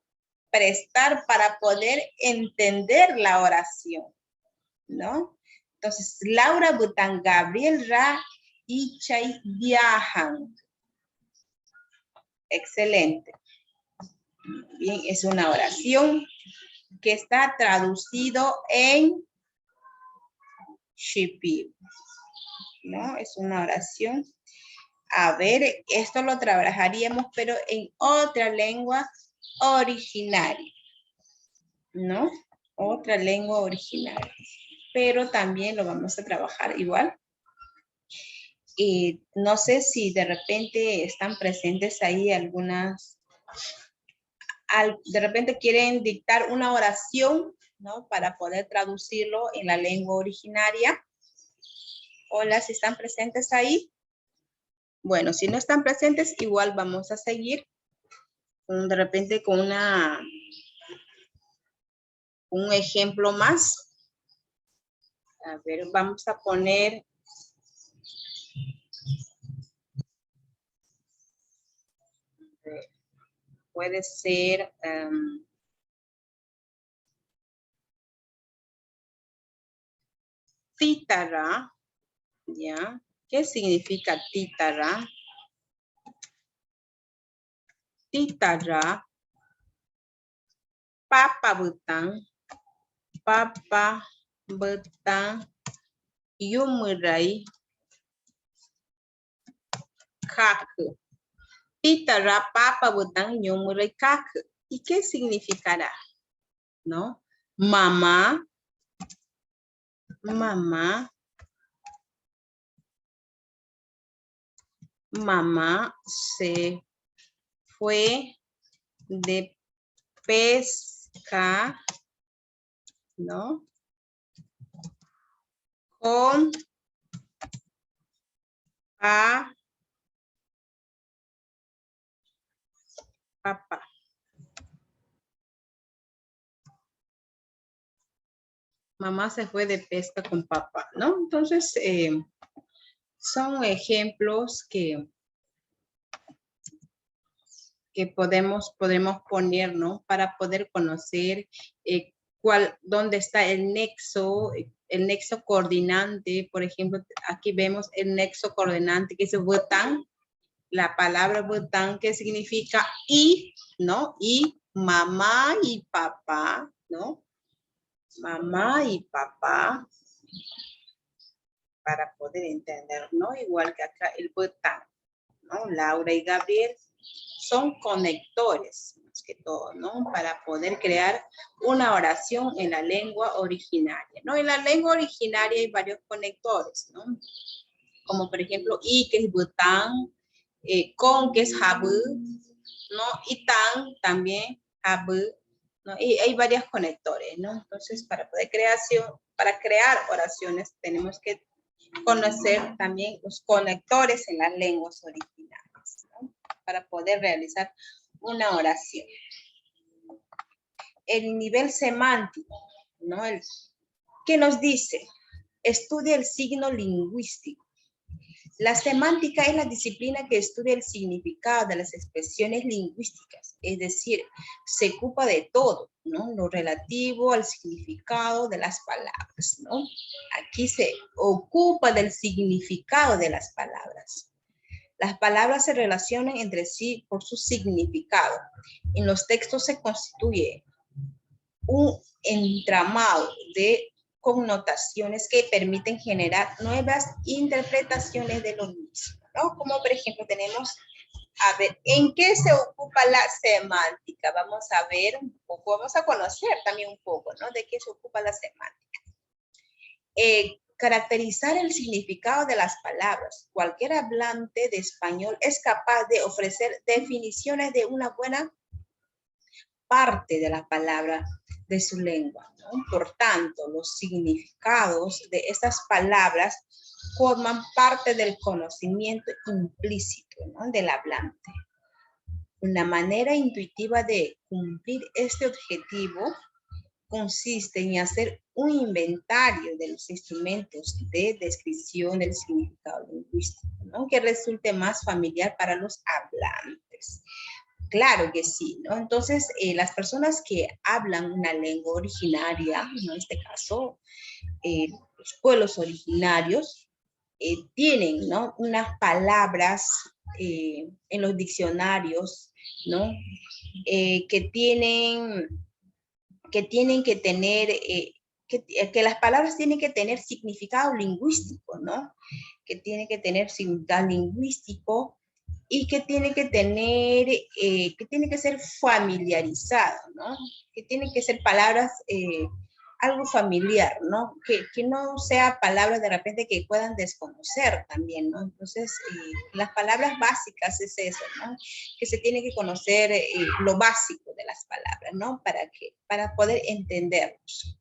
prestar para poder entender la oración, ¿no? Entonces, Laura, Bután, Gabriel, Ra, Ichai viajan. Excelente. Bien, es una oración que está traducido en Shipibo, ¿no? Es una oración. A ver, esto lo trabajaríamos, pero en otra lengua originaria, ¿no? Otra lengua originaria. pero también lo vamos a trabajar igual. Y no sé si de repente están presentes ahí algunas, de repente quieren dictar una oración, ¿no? Para poder traducirlo en la lengua originaria. Hola, si están presentes ahí. Bueno, si no están presentes, igual vamos a seguir de repente con un ejemplo más. A ver, vamos a poner puede ser títara, ¿ya? ¿Qué significa títara? Títara, papa betang, yumurai, kak. Títara, papa betang, yumurai, kak. ¿Y qué significará? ¿No? Mamá se fue de pesca, ¿no? Con papá. Mamá se fue de pesca con papá, ¿no? Entonces, son ejemplos que podemos poner, ¿no? Para poder conocer dónde está el nexo coordinante. Por ejemplo, aquí vemos el nexo coordinante que es botán, la palabra botán que significa y, ¿no? Y mamá y papá, ¿no? Mamá y papá, para poder entender, ¿no? Igual que acá el botán, ¿no? Laura y Gabriel son conectores, más que todo, ¿no? Para poder crear una oración en la lengua originaria, ¿no? En la lengua originaria hay varios conectores, ¿no? Como por ejemplo, i, que es bután, con, que es habu, ¿no? Y tan, también, habu, ¿no? Y hay varios conectores, ¿no? Entonces, para crear oraciones, tenemos que conocer también los conectores en las lenguas originarias, ¿no? Para poder realizar una oración. El nivel semántico, ¿no? ¿Qué nos dice? Estudia el signo lingüístico. La semántica es la disciplina que estudia el significado de las expresiones lingüísticas, es decir, se ocupa de todo, ¿no? Lo relativo al significado de las palabras, ¿no? Aquí se ocupa del significado de las palabras. Las palabras se relacionan entre sí por su significado. En los textos se constituye un entramado de connotaciones que permiten generar nuevas interpretaciones de lo mismo, ¿no? Como por ejemplo tenemos, a ver, ¿en qué se ocupa la semántica? Vamos a ver un poco, vamos a conocer también un poco, ¿no? De qué se ocupa la semántica. Caracterizar el significado de las palabras. Cualquier hablante de español es capaz de ofrecer definiciones de una buena parte de la palabra de su lengua, ¿no? Por tanto, los significados de estas palabras forman parte del conocimiento implícito, ¿no? Del hablante. Una manera intuitiva de cumplir este objetivo consiste en hacer un inventario de los instrumentos de descripción del significado lingüístico, ¿no? Que resulte más familiar para los hablantes. Claro que sí, ¿no? Entonces, las que hablan una lengua originaria, en este caso, los pueblos originarios, tienen, ¿no? Unas palabras en los diccionarios, ¿no? Que tienen que tener, que las palabras tienen que tener significado lingüístico, ¿no? Que tiene que tener significado lingüístico y que tiene que tener, que tiene que ser familiarizado, ¿no? Que tienen que ser palabras algo familiar, ¿no? Que no sea palabras de repente que puedan desconocer también, ¿no? Entonces, las palabras básicas es eso, ¿no? Que se tiene que conocer lo básico de las palabras, ¿no? Para poder entenderlos.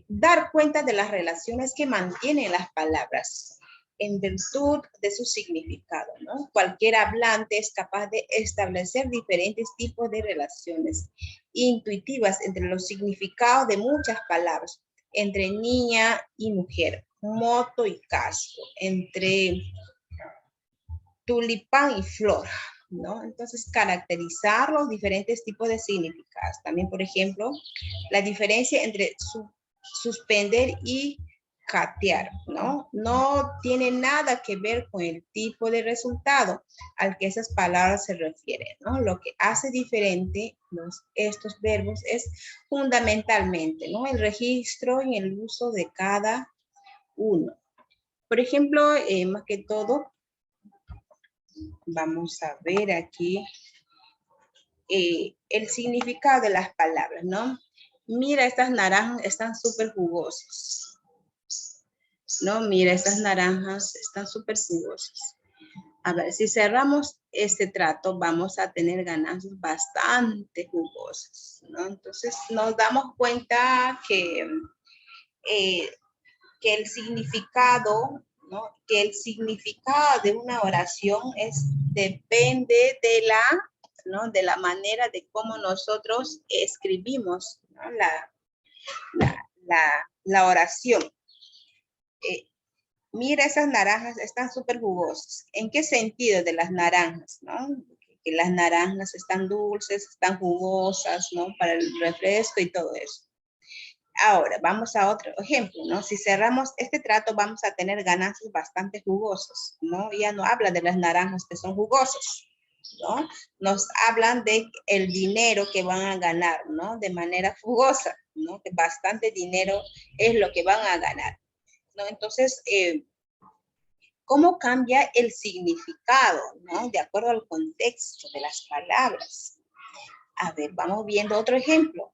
Dar cuenta de las relaciones que mantienen las palabras en virtud de su significado, ¿no? Cualquier hablante es capaz de establecer diferentes tipos de relaciones intuitivas entre los significados de muchas palabras, entre niña y mujer, moto y casco, entre tulipán y flor, ¿no? Entonces, caracterizar los diferentes tipos de significados. También, por ejemplo, la diferencia entre suspender y catear, ¿no? No tiene nada que ver con el tipo de resultado al que esas palabras se refieren, ¿no? Lo que hace diferente estos verbos es fundamentalmente, ¿no? El registro y el uso de cada uno. Por ejemplo, más que todo, vamos a ver aquí el significado de las palabras, ¿no? Mira, estas naranjas están súper jugosas, ¿no? Mira, estas naranjas están súper jugosas. A ver, si cerramos este trato, vamos a tener ganancias bastante jugosas, ¿no? Entonces, nos damos cuenta que el significado, ¿no? Que el significado de una oración depende de ¿no? De la manera de cómo nosotros escribimos, ¿no? la oración. Mira, esas naranjas están súper jugosas. ¿En qué sentido de las naranjas, no? Que las naranjas están dulces, están jugosas, ¿no? Para el refresco y todo eso. Ahora, vamos a otro ejemplo, ¿no? Si cerramos este trato, vamos a tener ganancias bastante jugosas, ¿no? Ya no habla de las naranjas que son jugosas, ¿no? Nos hablan de el dinero que van a ganar, ¿no? De manera jugosa, ¿no? Que bastante dinero es lo que van a ganar, ¿no? Entonces, ¿cómo cambia el significado, ¿no? De acuerdo al contexto de las palabras. A ver, vamos viendo otro ejemplo.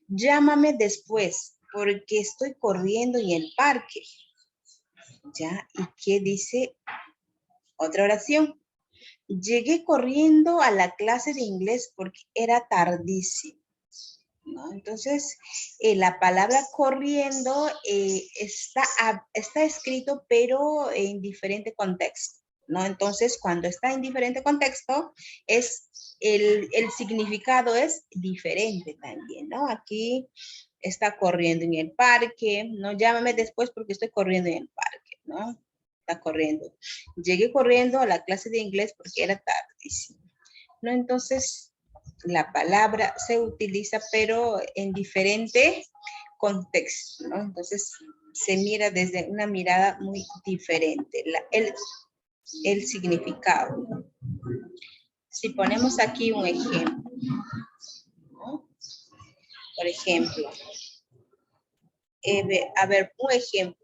Llámame después, porque estoy corriendo en el parque. ¿Ya? ¿Y qué dice otra oración? Llegué corriendo a la clase de inglés porque era tardísimo, ¿no? Entonces, la palabra corriendo está escrito, pero en diferente contexto, ¿no? Entonces, cuando está en diferente contexto, el significado es diferente también, ¿no? Aquí está corriendo en el parque, ¿no? Llámame después porque estoy corriendo en el parque, ¿no? Está corriendo. Llegué corriendo a la clase de inglés porque era tardísimo, ¿no? Entonces, la palabra se utiliza, pero en diferente contexto, ¿no? Entonces, se mira desde una mirada muy diferente, el significado. Si ponemos aquí un ejemplo, ¿no? Por ejemplo, a ver, un ejemplo.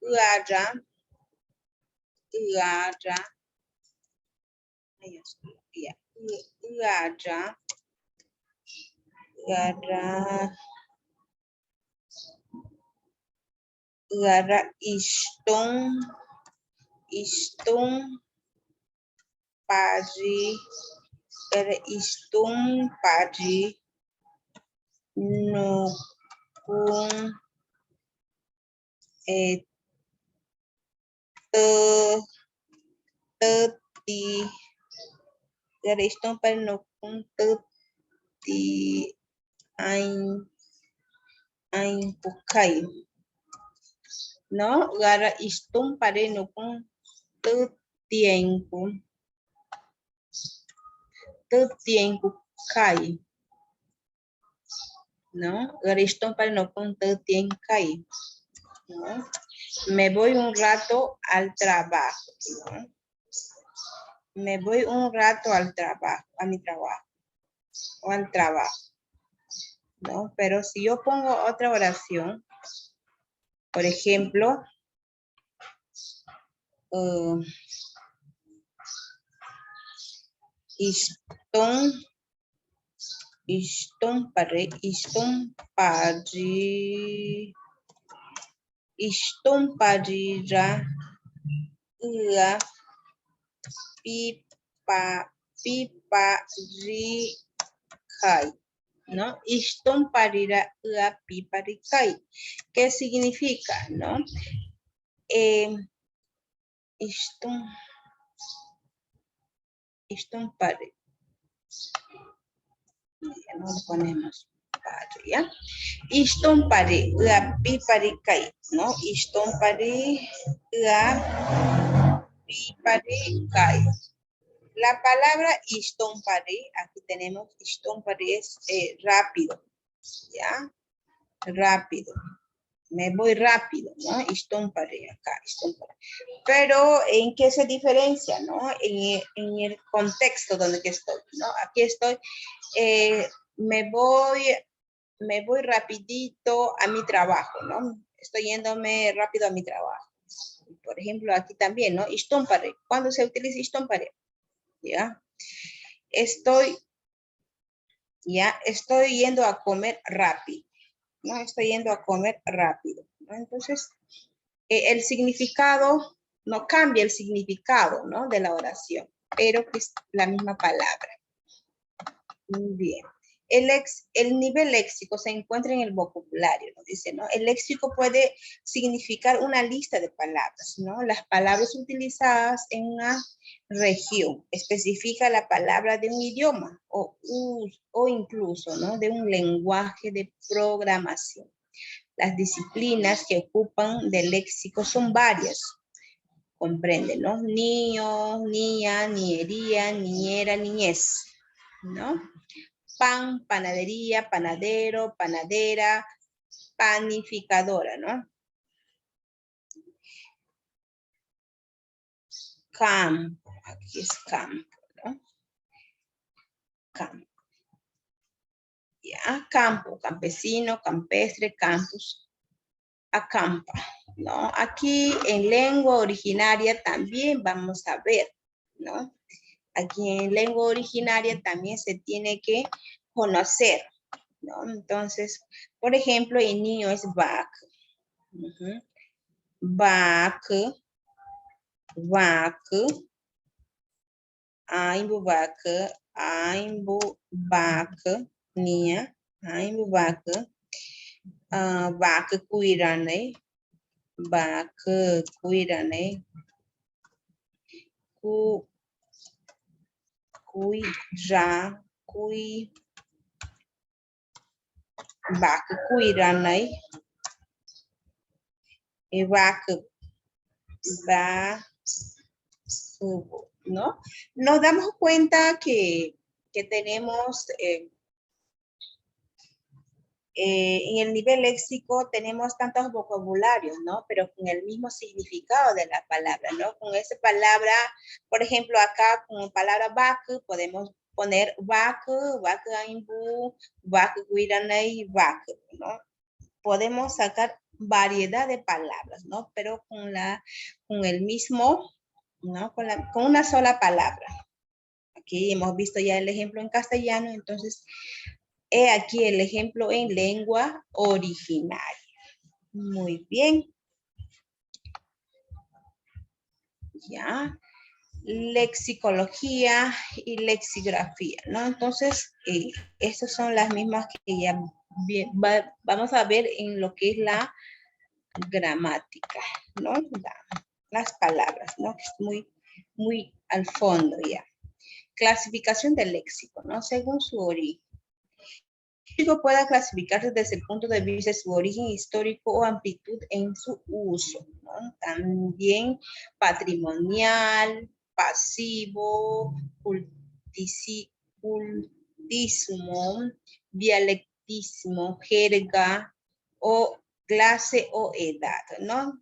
Garra, istung pagi nukung teti gara istung pagi nukung teti ain pukai, ¿no? Gara istung pagi nukung tetienku kai, ¿no? Garistón para no contar kai, ¿no? Me voy un rato al trabajo, ¿no? Me voy un rato al trabajo, a mi trabajo, o al trabajo, ¿no? Pero si yo pongo otra oración, por ejemplo, iston Istompare, istomparira, ua, piparikai, ¿no? Istomparira, ua, piparikai. ¿Qué significa, no? Istompare. Ya no le ponemos pare, ¿ya? Istompare, ua, piparikai, ¿no? Istompare, ua, piparikai. La palabra istompare, aquí tenemos istompare es rápido, ¿ya? Rápido. Me voy rápido, ¿no? Istompare acá, istompare. Pero, ¿en qué se diferencia, no? En el contexto donde estoy, ¿no? Aquí estoy, me voy rapidito a mi trabajo, ¿no? Estoy yéndome rápido a mi trabajo. Por ejemplo, aquí también, ¿no? Istompare. ¿Cuándo se utiliza istompare? ¿Ya? Estoy yendo a comer rápido, ¿no? Estoy yendo a comer rápido, ¿no? Entonces, el significado, no cambia el significado, ¿no? De la oración, pero es la misma palabra. Muy bien. El nivel léxico se encuentra en el vocabulario, ¿no? Dice, ¿no? El léxico puede significar una lista de palabras, ¿no? Las palabras utilizadas en una región especifica la palabra de un idioma o incluso, ¿no? De un lenguaje de programación. Las disciplinas que ocupan del léxico son varias. Comprenden, ¿no? Niño, niña, niñería, niñera, niñez, ¿no? Pan, panadería, panadero, panadera, panificadora, ¿no? Campo, aquí es campo, ¿no? Campo. Ya, campo, campesino, campestre, campus, acampa, ¿no? Aquí en lengua originaria también vamos a ver, ¿no? Aquí en lengua originaria también se tiene que conocer, ¿no? Entonces, por ejemplo, el niño es back. Back. Aimbu back. Niña. Aimbu back. Back kuirane. Back kuirane. Back kuirane. Back ¿no? Nos damos cuenta que tenemos en el nivel léxico tenemos tantos vocabularios, ¿no? Pero con el mismo significado de la palabra, ¿no? Con esa palabra, por ejemplo, acá con palabra back podemos poner back aimbu, back guiranei, back, ¿no? Podemos sacar variedad de palabras, ¿no? Pero con el mismo, ¿no? Con una sola palabra. Aquí hemos visto ya el ejemplo en castellano, entonces he aquí el ejemplo en lengua originaria. Muy bien. Ya. Lexicología y lexicografía, ¿no? Entonces, estas son las mismas que ya vamos a ver en lo que es la gramática, ¿no? Las palabras, ¿no? Que es muy al fondo ya. Clasificación del léxico, ¿no? Según su origen. El léxico puede clasificarse desde el punto de vista de su origen histórico o amplitud en su uso, ¿no? También patrimonial, pasivo, cultismo, dialectismo, jerga o clase o edad, ¿no?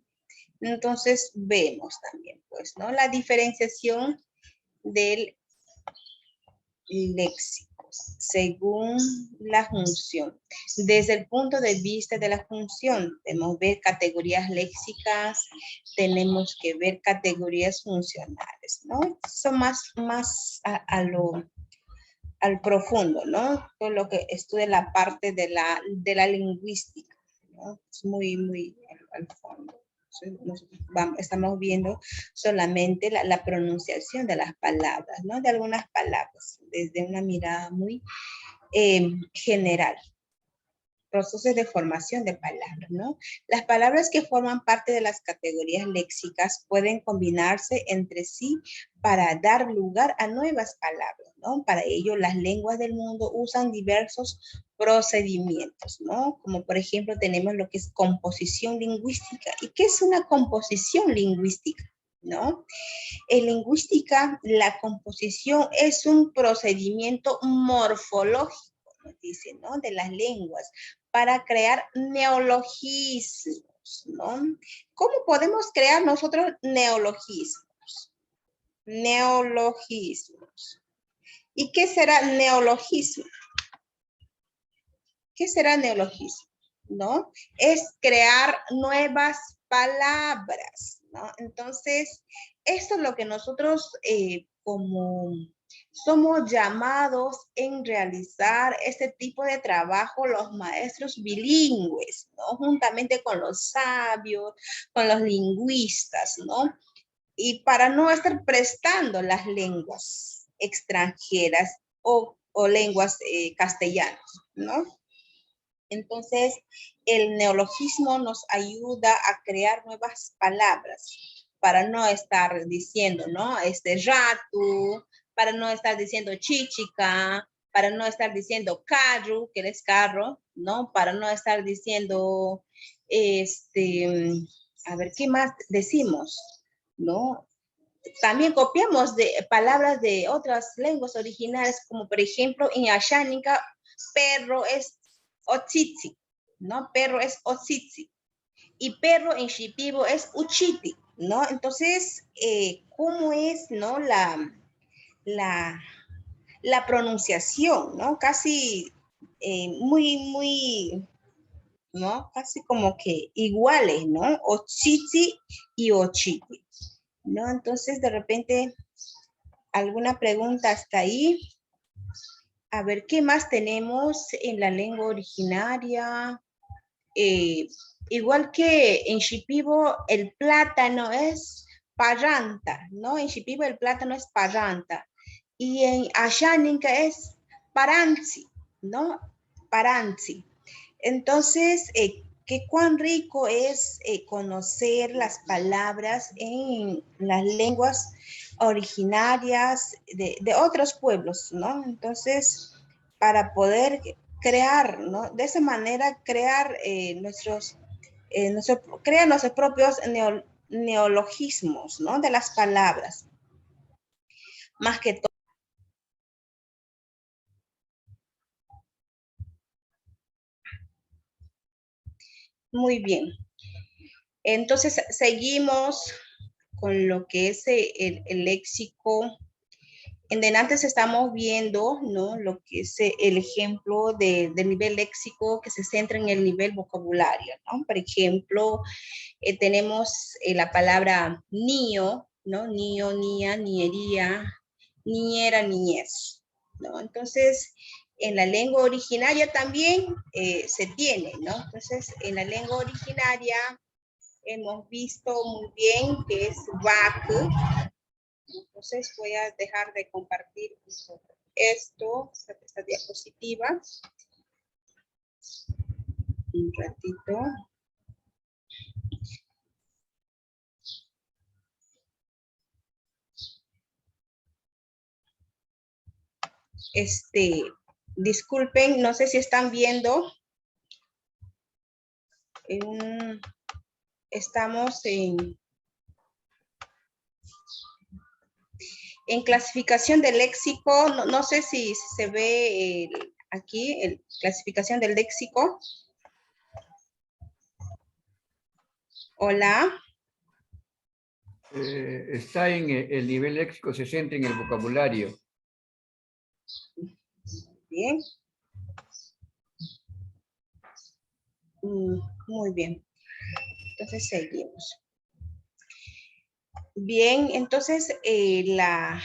Entonces vemos también, pues, ¿no? La diferenciación del léxico según la función. Desde el punto de vista de la función, debemos ver categorías léxicas, tenemos que ver categorías funcionales, ¿no? Son más a lo al profundo, ¿no? Todo lo que estudia la parte de la lingüística, ¿no? Es muy al fondo. Nosotros estamos viendo solamente la pronunciación de las palabras, ¿no? De algunas palabras, desde una mirada muy general. Procesos de formación de palabras, ¿no? Las palabras que forman parte de las categorías léxicas pueden combinarse entre sí para dar lugar a nuevas palabras, ¿no? Para ello, las lenguas del mundo usan diversos procedimientos, ¿no? Como por ejemplo, tenemos lo que es composición lingüística. ¿Y qué es una composición lingüística? ¿No? En lingüística, la composición es un procedimiento morfológico, nos dice, ¿no? De las lenguas, para crear neologismos, ¿no? ¿Cómo podemos crear nosotros neologismos? Neologismos. ¿Y qué será neologismo? ¿Qué será neologismo? ¿No? Es crear nuevas palabras, ¿no? Entonces, esto es lo que nosotros como somos llamados en realizar este tipo de trabajo los maestros bilingües, ¿no? Juntamente con los sabios, con los lingüistas, ¿no? Y para no estar prestando las lenguas extranjeras o lenguas castellanas, ¿no? Entonces, el neologismo nos ayuda a crear nuevas palabras para no estar diciendo, ¿no? Ratu, para no estar diciendo chichica, para no estar diciendo carro, que es carro, ¿no? Para no estar diciendo, a ver, ¿qué más decimos? ¿No? También copiamos de palabras de otras lenguas originales, como por ejemplo en Ashánica, perro es otzitzi, ¿no? Perro es otzitzi. Y perro en shipibo es uchiti, ¿no? Entonces, ¿cómo es, no? La pronunciación, ¿no? Casi muy, ¿no? Casi como que iguales, ¿no? Ochiti y ochiti, ¿no? Entonces, de repente, ¿alguna pregunta hasta ahí? A ver, ¿qué más tenemos en la lengua originaria? Igual que en Shipibo, el plátano es parranta, ¿no? En Shipibo el plátano es parranta. Y en Asháninka es paranzi, ¿no? Paranzi. Entonces, qué cuán rico es conocer las palabras en las lenguas originarias de otros pueblos, ¿no? Entonces, para poder crear, ¿no? De esa manera crear crear nuestros propios neologismos, ¿no? De las palabras. Más que todo. Muy bien. Entonces, seguimos con lo que es el léxico. En delante estamos viendo, ¿no? Lo que es el ejemplo del nivel léxico que se centra en el nivel vocabulario, ¿no? Por ejemplo, tenemos la palabra niño, ¿no? Niño, niña, niñería, niñera, niñez, ¿no? Entonces, en la lengua originaria también se tiene, ¿no? Entonces, en la lengua originaria hemos visto muy bien que es VAC. Entonces voy a dejar de compartir esto, esta diapositiva. Un ratito. Disculpen, no sé si están viendo. Estamos en clasificación del léxico. No sé si se ve aquí, clasificación del léxico. Hola. Está en el nivel léxico, se centra en el vocabulario. Bien. Muy bien. Entonces seguimos. Bien, entonces la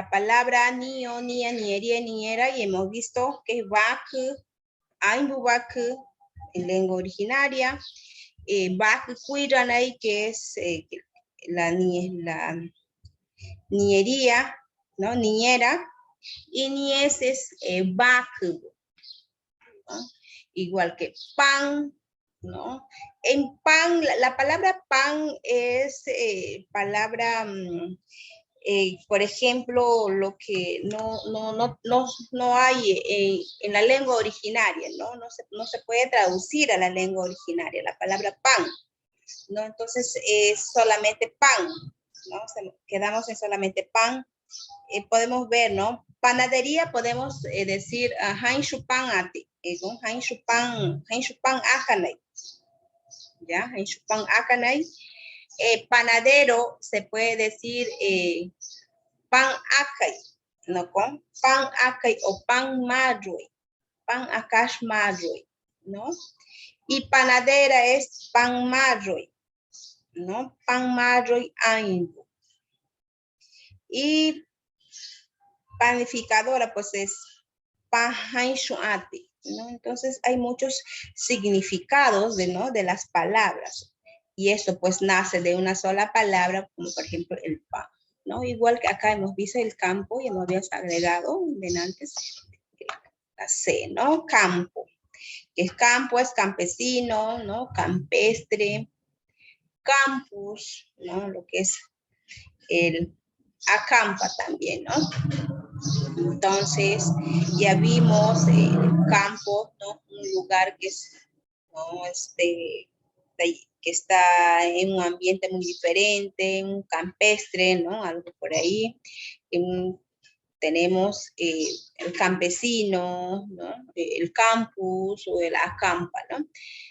palabra nio, nia, nierie, niera, y hemos visto que es bak, ainbubak en lengua originaria, bak kuiranay, que es la niería, ¿no? Niñera, y nies es bak, ¿no? Igual que pan, ¿no? En pan, la palabra pan es palabra, por ejemplo, lo que no hay en la lengua originaria, ¿no? No se puede traducir a la lengua originaria, la palabra pan, ¿no? Entonces es solamente pan, ¿no? Quedamos en solamente pan. Podemos ver, ¿no? Panadería podemos decir hain shupan ati, hain shupan akanay, ¿ya? Hain shupan akanay. Panadero se puede decir pan akay, ¿no? Con pan akay o pan madroy, pan akash madroy, ¿no? Y panadera es pan madroy, ¿no? Pan madroy ainbo. Y panificadora, pues es pan hanshuati, ¿no? Entonces hay muchos significados de las palabras. Y esto pues nace de una sola palabra, como por ejemplo el pan, ¿no? Igual que acá hemos visto el campo, ya lo habías agregado de antes, la C, ¿no? Campo. El campo es campesino, ¿no? Campestre, campus, ¿no? Lo que es el acampa también, ¿no? Entonces, ya vimos el campo, ¿no? Un lugar que es, ¿no? Que está en un ambiente muy diferente, un campestre, ¿no? Algo por ahí. Tenemos el campesino, ¿no? El campus o el acampa, ¿no?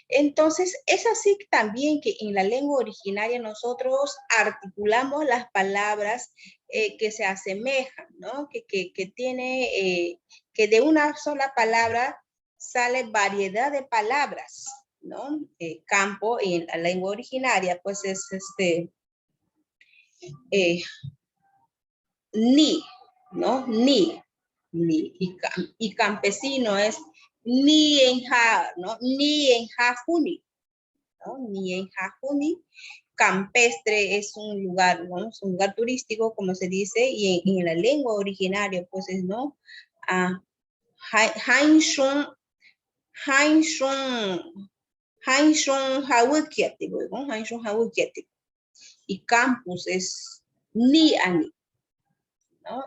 Entonces, es así también que en la lengua originaria nosotros articulamos las palabras que se asemejan, ¿no? Que tiene, que de una sola palabra sale variedad de palabras, ¿no? Campo en la lengua originaria, pues es ni, ¿no? Ni. Y campesino es ni en ja, ¿no? Ni en jajuni, ¿no? Ni en jajuni. Campestre es un lugar, ¿no? Es un lugar turístico, como se dice, y en la lengua originaria, pues es, ¿no? Hainshun, Hawikiati, ¿no? Hainshun Hawikiati. Y campus es ni ani, ¿no?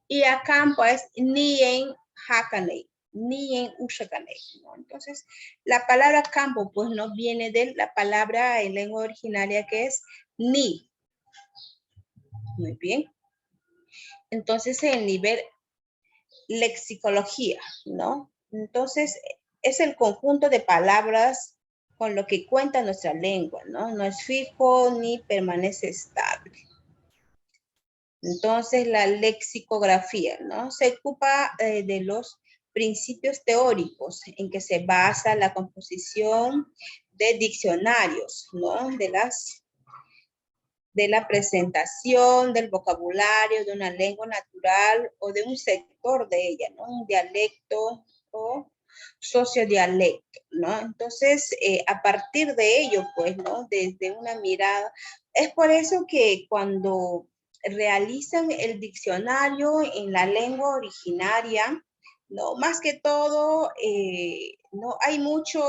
Y a campo es ni en Hakanei, ni en Ushakanei, ¿no? Entonces, la palabra campo, pues, no viene de la palabra en lengua originaria que es ni. Muy bien. Entonces, el nivel lexicología, ¿no? Entonces, es el conjunto de palabras con lo que cuenta nuestra lengua, ¿no? No es fijo ni permanece estable. Entonces, la lexicografía, ¿no? Se ocupa de los principios teóricos en que se basa la composición de diccionarios, ¿no? De la presentación del vocabulario de una lengua natural o de un sector de ella, ¿no? Un dialecto o sociodialecto, ¿no? Entonces, a partir de ello, pues, ¿no? Desde una mirada, es por eso que cuando realizan el diccionario en la lengua originaria, ¿no? Más que todo, no hay mucha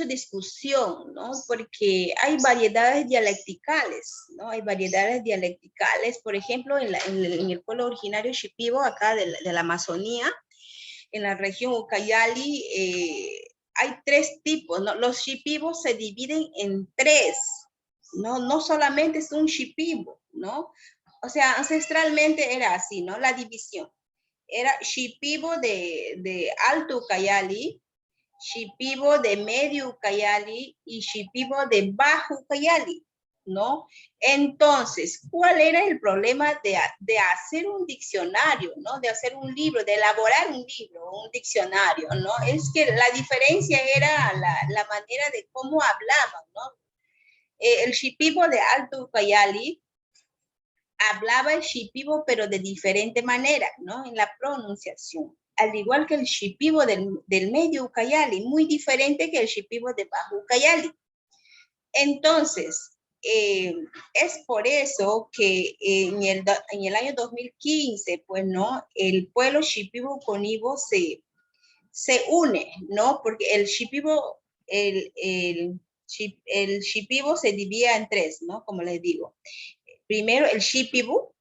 discusión, ¿no? Porque hay variedades dialecticales, ¿no? Hay variedades dialecticales, por ejemplo, en el pueblo originario Shipibo, acá de la Amazonía, en la región Ucayali, hay 3 tipos, ¿no? Los Shipibos se dividen en 3, ¿no? No solamente es un Shipibo, ¿no? O sea, ancestralmente era así, ¿no? La división. Era Shipibo de Alto Ucayali, Shipibo de Medio Ucayali y Shipibo de Bajo Ucayali, ¿no? Entonces, ¿cuál era el problema de hacer un diccionario, ¿no? De hacer un libro, de elaborar un libro, un diccionario, ¿no? Es que la diferencia era la manera de cómo hablaban, ¿no? el Shipibo de Alto Ucayali hablaba el Shipibo, pero de diferente manera, ¿no? En la pronunciación. Al igual que el Shipibo del Medio Ucayali, muy diferente que el Shipibo de Bajo Ucayali. Entonces, es por eso que en el año 2015, pues, ¿no? El pueblo Shipibo con Ibo se une, ¿no? Porque el Shipibo, el Shipibo se divide en tres, ¿no? Como les digo. Primero el Shipibo,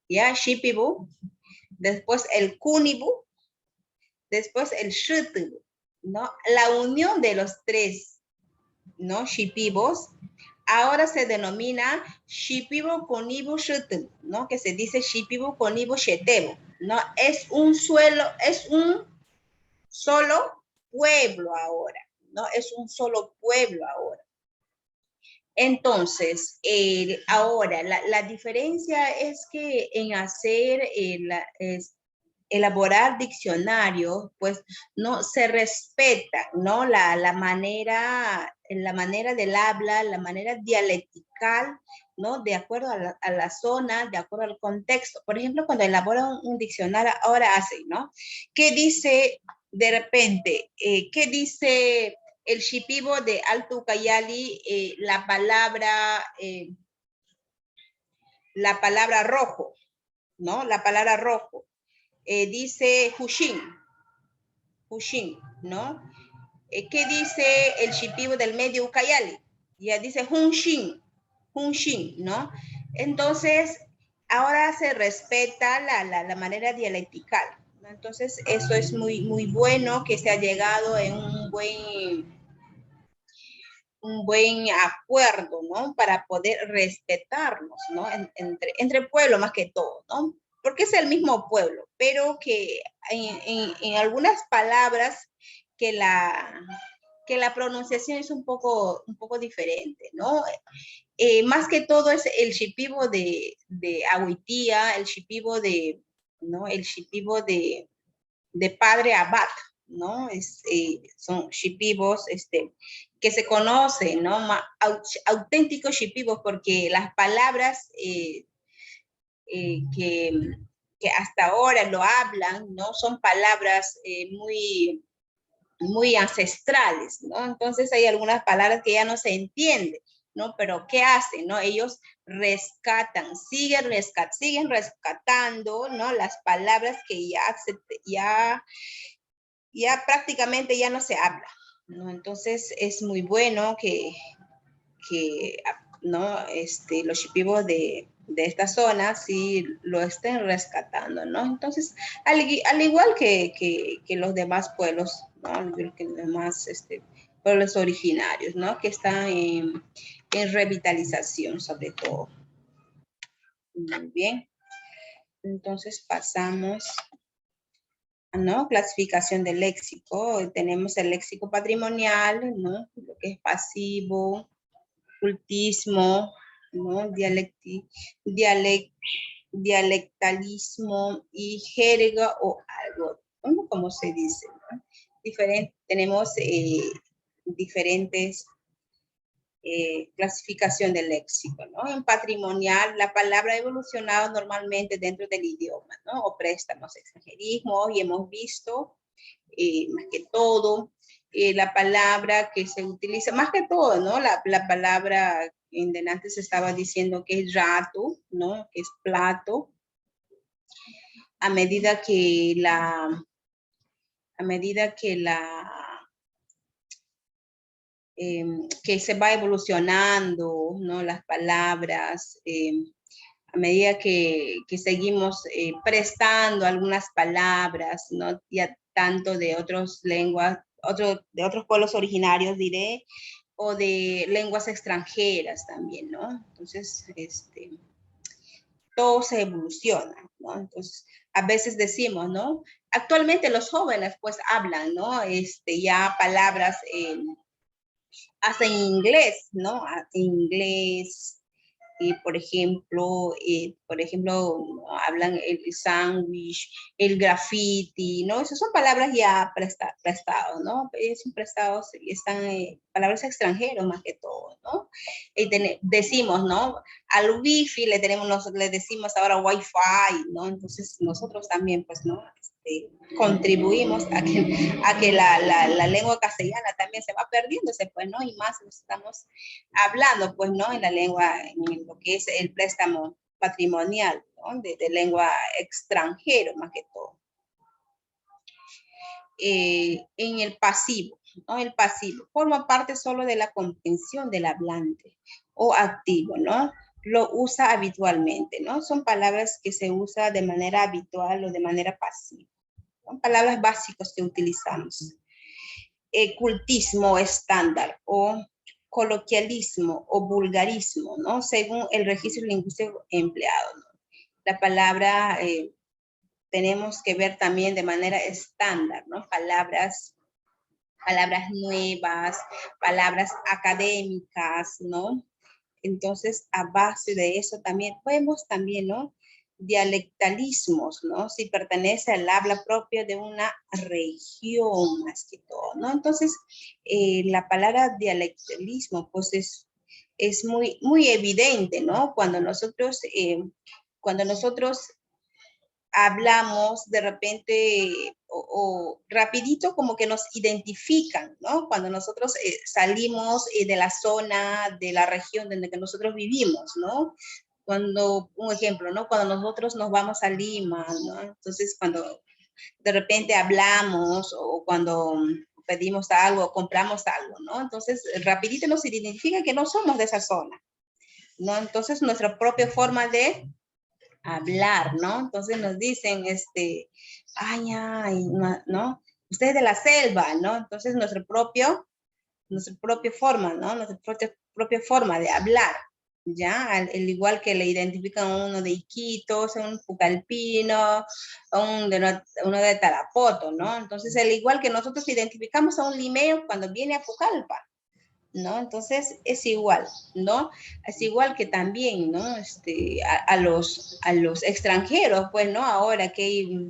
ya, Shipibo, después el Kunibu, después el Shutibu, ¿no? La unión de los tres, ¿no? Shipibos, ahora se denomina Shipibo Kunibu Shutibu, ¿no? Que se dice Shipibo Kunibu Shetebo, ¿no? Es un solo pueblo ahora, ¿no? Es un solo pueblo ahora. Entonces, ahora, la diferencia es que en hacer, elaborar diccionarios, pues no se respeta, ¿no? La manera del habla, la manera dialectical, ¿no? De acuerdo a la zona, de acuerdo al contexto. Por ejemplo, cuando elaboran un diccionario, ahora hacen, ¿no? ¿Qué dice de repente? ¿Qué dice el Shipibo de Alto Ucayali, la palabra rojo, ¿no? La palabra rojo. Dice Hushin, ¿no? ¿Qué dice el Shipibo del Medio Ucayali? Ya dice Hunshin, ¿no? Entonces, ahora se respeta la manera dialectical, ¿no? Entonces, eso es muy, muy bueno que se ha llegado en un buen acuerdo, ¿no? Para poder respetarnos, ¿no? Entre pueblos más que todo, ¿no? Porque es el mismo pueblo, pero que en algunas palabras que la pronunciación es un poco diferente, ¿no? Más que todo es el Shipibo de Agüitía, el Shipibo de, ¿no? El Shipibo de Padre Abad, ¿no? Son Shipibos, que se conocen, ¿no? Auténticos Shipibos, porque las palabras que hasta ahora lo hablan, ¿no? Son palabras muy ancestrales, ¿no? Entonces hay algunas palabras que ya no se entienden, ¿no? Pero ¿qué hacen, no? Ellos rescatan, siguen rescatando, ¿no? Las palabras que ya prácticamente ya no se habla, ¿no? Entonces es muy bueno que ¿no? Los shipibos de esta zona sí lo estén rescatando, ¿no? Entonces, al igual que los demás pueblos, ¿no? Al igual que los demás pueblos originarios, ¿no? Que están en revitalización sobre todo. Muy bien. Entonces pasamos, ¿no? Clasificación del léxico. Tenemos el léxico patrimonial, ¿no? Lo que es pasivo, cultismo, ¿no? Dialectalismo y jerga o algo, ¿no? Como se dice, ¿no? Tenemos diferentes clasificación del léxico, ¿no? En patrimonial, la palabra ha evolucionado normalmente dentro del idioma, ¿no? O préstamos, extranjerismo, y hemos visto, más que todo, la palabra que se utiliza, más que todo, ¿no? La palabra en delante se estaba diciendo que es rato, ¿no? Que es plato. A medida que que se va evolucionando, ¿no? Las palabras, a medida que seguimos prestando algunas palabras, ¿no? Ya tanto de otras lenguas, de otros pueblos originarios, diré, o de lenguas extranjeras también, ¿no? Entonces, todo se evoluciona, ¿no? Entonces, a veces decimos, ¿no? Actualmente los jóvenes, pues, hablan, ¿no? Ya palabras hasta en inglés, ¿no? En inglés, Y por ejemplo, hablan el sándwich, el graffiti, ¿no? Esas son palabras ya prestados, ¿no? Son prestados y están palabras extranjeras más que todo, ¿no? Y decimos, ¿no? Al wifi le decimos ahora wifi, ¿no? Entonces nosotros también, pues, ¿no? Contribuimos a que la lengua castellana también se va perdiéndose, pues, ¿no? Y más estamos hablando, pues, ¿no? En la lengua, en lo que es el préstamo patrimonial, ¿no? De lengua extranjero, más que todo. En el pasivo, ¿no? El pasivo forma parte solo de la comprensión del hablante o activo, ¿no? Lo usa habitualmente, ¿no? Son palabras que se usan de manera habitual o de manera pasiva. Son palabras básicas que utilizamos. Cultismo estándar o coloquialismo o vulgarismo, ¿no? Según el registro lingüístico empleado, ¿no? La palabra tenemos que ver también de manera estándar, ¿no? Palabras nuevas, palabras académicas, ¿no? Entonces, a base de eso también podemos también, ¿no? Dialectalismos, ¿no? Si pertenece al habla propia de una región, más que todo, ¿no? Entonces, la palabra dialectalismo, pues es muy evidente, ¿no? Cuando nosotros hablamos de repente o rapidito como que nos identifican, ¿no? Cuando nosotros salimos de la zona, de la región donde nosotros vivimos, ¿no? Un ejemplo, ¿no? Cuando nosotros nos vamos a Lima, ¿no? Entonces, cuando de repente hablamos o cuando pedimos algo, compramos algo, ¿no? Entonces, rapidito nos identifica que no somos de esa zona, ¿no? Entonces, nuestra propia forma de hablar, ¿no? Entonces nos dicen, ay, ¿no? Usted es de la selva, ¿no? Entonces nuestra propia forma, ¿no? Nuestra propia forma de hablar, ¿ya? Al igual que le identifican a uno de Iquitos, a un pucallpino, a uno de Tarapoto, ¿no? Entonces, al igual que nosotros identificamos a un limeo cuando viene a Pucallpa, ¿no? Entonces es igual, ¿no? Es igual que también, ¿no? A los extranjeros, pues, ¿no? Ahora que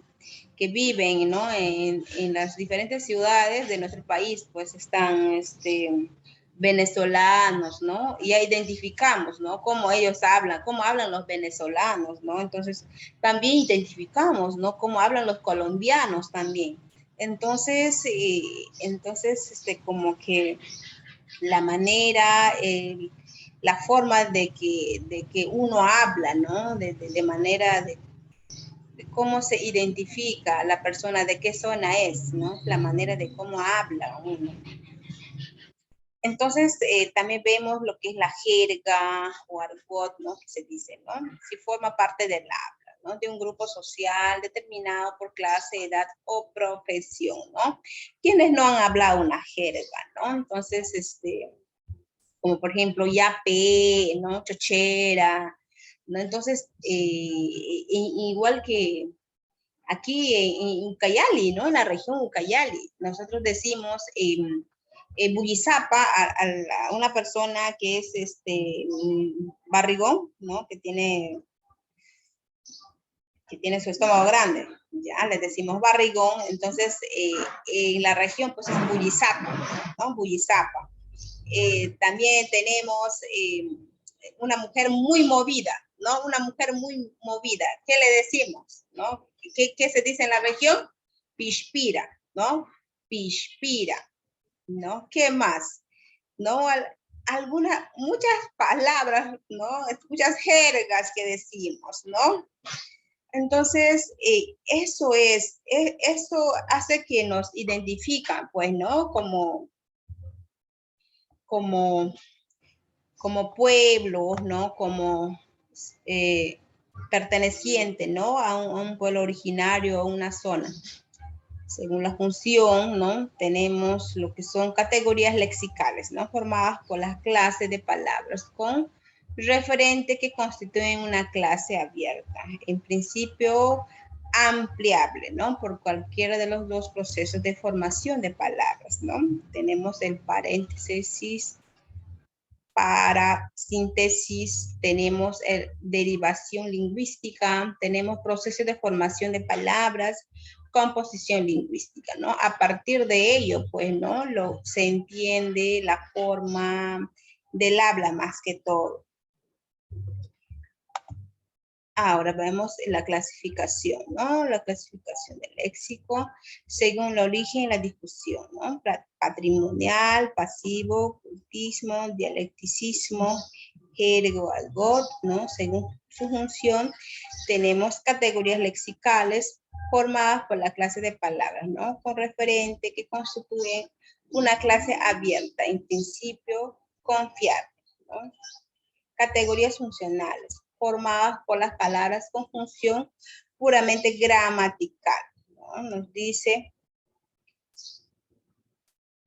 viven, ¿no? En las diferentes ciudades de nuestro país, pues están, venezolanos, ¿no? Y ya identificamos, ¿no? Cómo ellos hablan, cómo hablan los venezolanos, ¿no? Entonces también identificamos, ¿no? Cómo hablan los colombianos también. Entonces, como que la manera, la forma de que uno habla, ¿no? De manera de cómo se identifica la persona, de qué zona es, ¿no? La manera de cómo habla uno. Entonces, también vemos lo que es la jerga o argot, ¿no? Que se dice, ¿no? Si forma parte del habla, ¿no? De un grupo social determinado por clase, edad o profesión, ¿no? Quienes no han hablado una jerga, ¿no? Entonces, como por ejemplo yape, ¿no? Chochera, ¿no? Entonces, igual que aquí en Ucayali, ¿no? En la región Ucayali, nosotros decimos bullisapa a una persona que es barrigón, ¿no? Que tiene su estómago grande, ya le decimos barrigón. Entonces, en la región, pues es bullisapa, ¿no? Bullisapa. También tenemos una mujer muy movida, ¿no? Una mujer muy movida. ¿Qué le decimos, no? ¿Qué se dice en la región? Pishpira, ¿no? Pishpira, ¿no? ¿Qué más? ¿No? Muchas palabras, ¿no? Muchas jergas que decimos, ¿no? Entonces, eso hace que nos identifican, pues, ¿no? Como pueblos, ¿no? Como perteneciente, ¿no? A un pueblo originario, a una zona. Según la función, ¿no? Tenemos lo que son categorías lexicales, ¿no? Formadas por las clases de palabras con referente que constituyen una clase abierta. En principio, ampliable, ¿no? Por cualquiera de los dos procesos de formación de palabras, ¿no? Tenemos el paréntesis para síntesis, tenemos derivación lingüística, tenemos proceso de formación de palabras, composición lingüística, ¿no? A partir de ello, pues, ¿no? Se entiende la forma del habla más que todo. Ahora vemos la clasificación, ¿no? La clasificación del léxico según el origen y la discusión, ¿no? Patrimonial, pasivo, cultismo, dialecticismo, jergo, argot, ¿no? Según su función, tenemos categorías lexicales formadas por la clase de palabras, ¿no? Con referente que constituyen una clase abierta, en principio confiable, ¿no? Categorías funcionales, formadas por las palabras con función puramente gramatical, ¿no? Nos dice,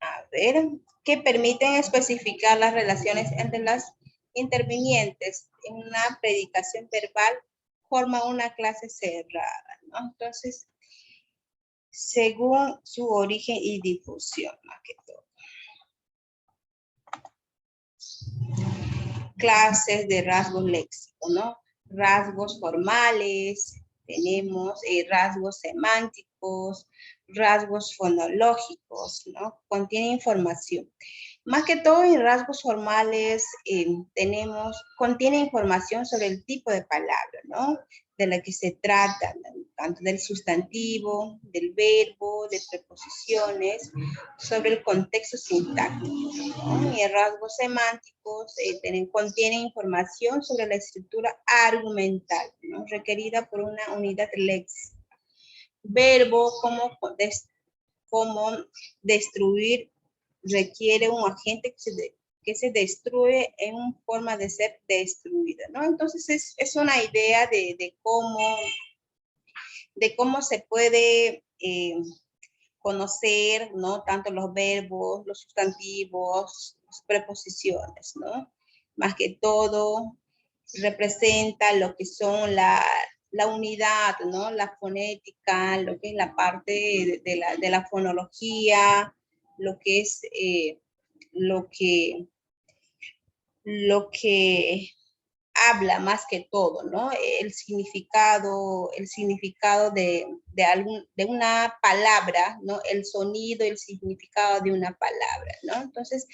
a ver, que permiten especificar las relaciones entre las intervinientes en una predicación verbal, forma una clase cerrada, ¿no? Entonces, según su origen y difusión, más que todo. Clases de rasgos léxicos, ¿no? Rasgos formales, tenemos rasgos semánticos, rasgos fonológicos, ¿no? Contiene información. Más que todo en rasgos formales contiene información sobre el tipo de palabra, ¿no? De la que se trata, tanto del sustantivo, del verbo, de preposiciones, sobre el contexto sintáctico, ¿no? Y en rasgos semánticos contiene información sobre la estructura argumental, ¿no? Requerida por una unidad léxica. Verbo, como destruir, requiere un agente que se destruye en forma de ser destruida, ¿no? Entonces es una idea de cómo se puede conocer, ¿no? Tanto los verbos, los sustantivos, las preposiciones, ¿no? Más que todo representa lo que son la unidad, ¿no? La fonética, lo que es la parte de la fonología, lo que es lo que habla más que todo, ¿no? El significado de una palabra, ¿no? El sonido, el significado de una palabra, ¿no? Entonces,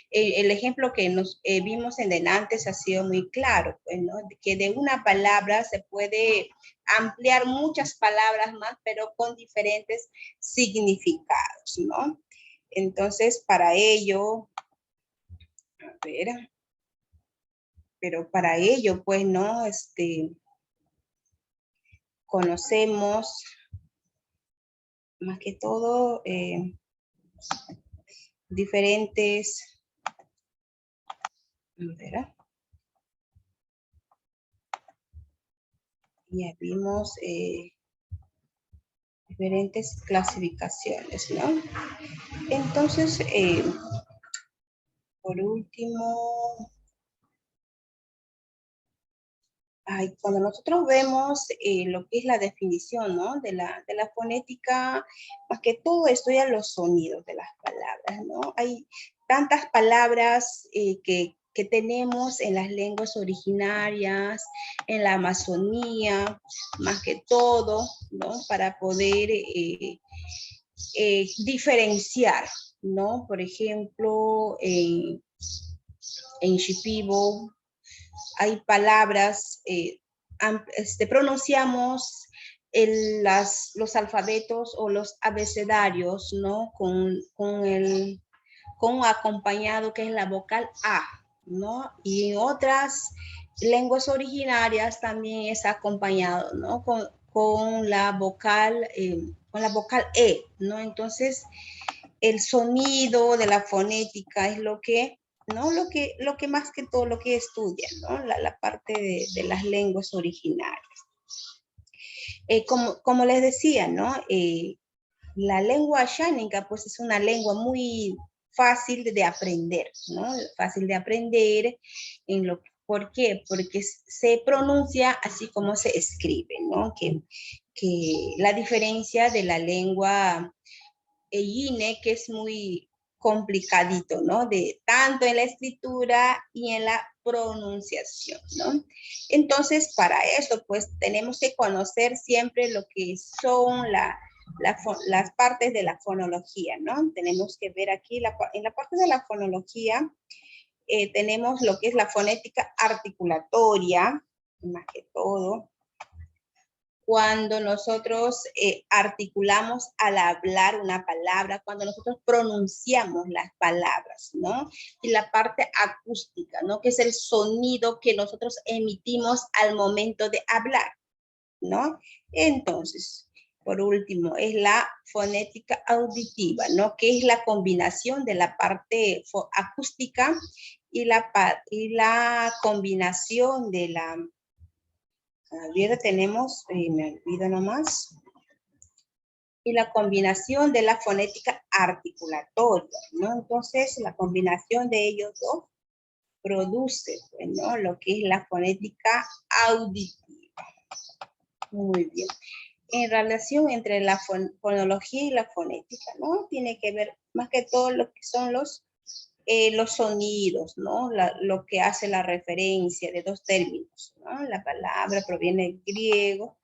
el ejemplo que nos vimos en delante ha sido muy claro, pues, ¿no? Que de una palabra se puede ampliar muchas palabras más, pero con diferentes significados, ¿no? Entonces, para ello, a ver, pero para ello, pues, ¿no? Conocemos más que todo diferentes, ¿verdad? Ya vimos diferentes clasificaciones, ¿no? Entonces, por último, cuando nosotros vemos lo que es la definición, ¿no? De la fonética, más que todo estudia los sonidos de las palabras, ¿no? Hay tantas palabras que tenemos en las lenguas originarias, en la Amazonía, más que todo, ¿no? Para poder diferenciar, ¿no? Por ejemplo, en Shipibo, hay palabras, pronunciamos los alfabetos o los abecedarios, ¿no? Con acompañado que es la vocal A, ¿no? Y en otras lenguas originarias también es acompañado, ¿no? Con la vocal E, ¿no? Entonces, el sonido de la fonética es lo que, ¿no? Lo que más que todo lo que estudia, ¿no? La parte de las lenguas originarias. Como les decía, ¿no? La lengua xánica, pues es una lengua muy fácil de aprender, ¿no? Fácil de aprender. ¿Por qué? Porque se pronuncia así como se escribe, ¿no? Que la diferencia de la lengua Eyine, que es muy complicadito, ¿no? Tanto en la escritura y en la pronunciación, ¿no? Entonces, para eso, pues, tenemos que conocer siempre lo que son las partes de la fonología, ¿no? Tenemos que ver aquí, en la parte de la fonología, tenemos lo que es la fonética articulatoria, más que todo, cuando nosotros articulamos al hablar una palabra, cuando nosotros pronunciamos las palabras, ¿no? Y la parte acústica, ¿no? Que es el sonido que nosotros emitimos al momento de hablar, ¿no? Entonces, por último, es la fonética auditiva, ¿no? Que es la combinación de la parte acústica y la combinación de la... Ahora tenemos, me olvido nomás, y la combinación de la fonética articulatoria, ¿no? Entonces, la combinación de ellos dos produce, pues, ¿no? Lo que es la fonética auditiva. Muy bien. En relación entre la fonología y la fonética, ¿no? Tiene que ver más que todo lo que son los sonidos, ¿no? Lo que hace la referencia de dos términos, ¿no? La palabra proviene del griego,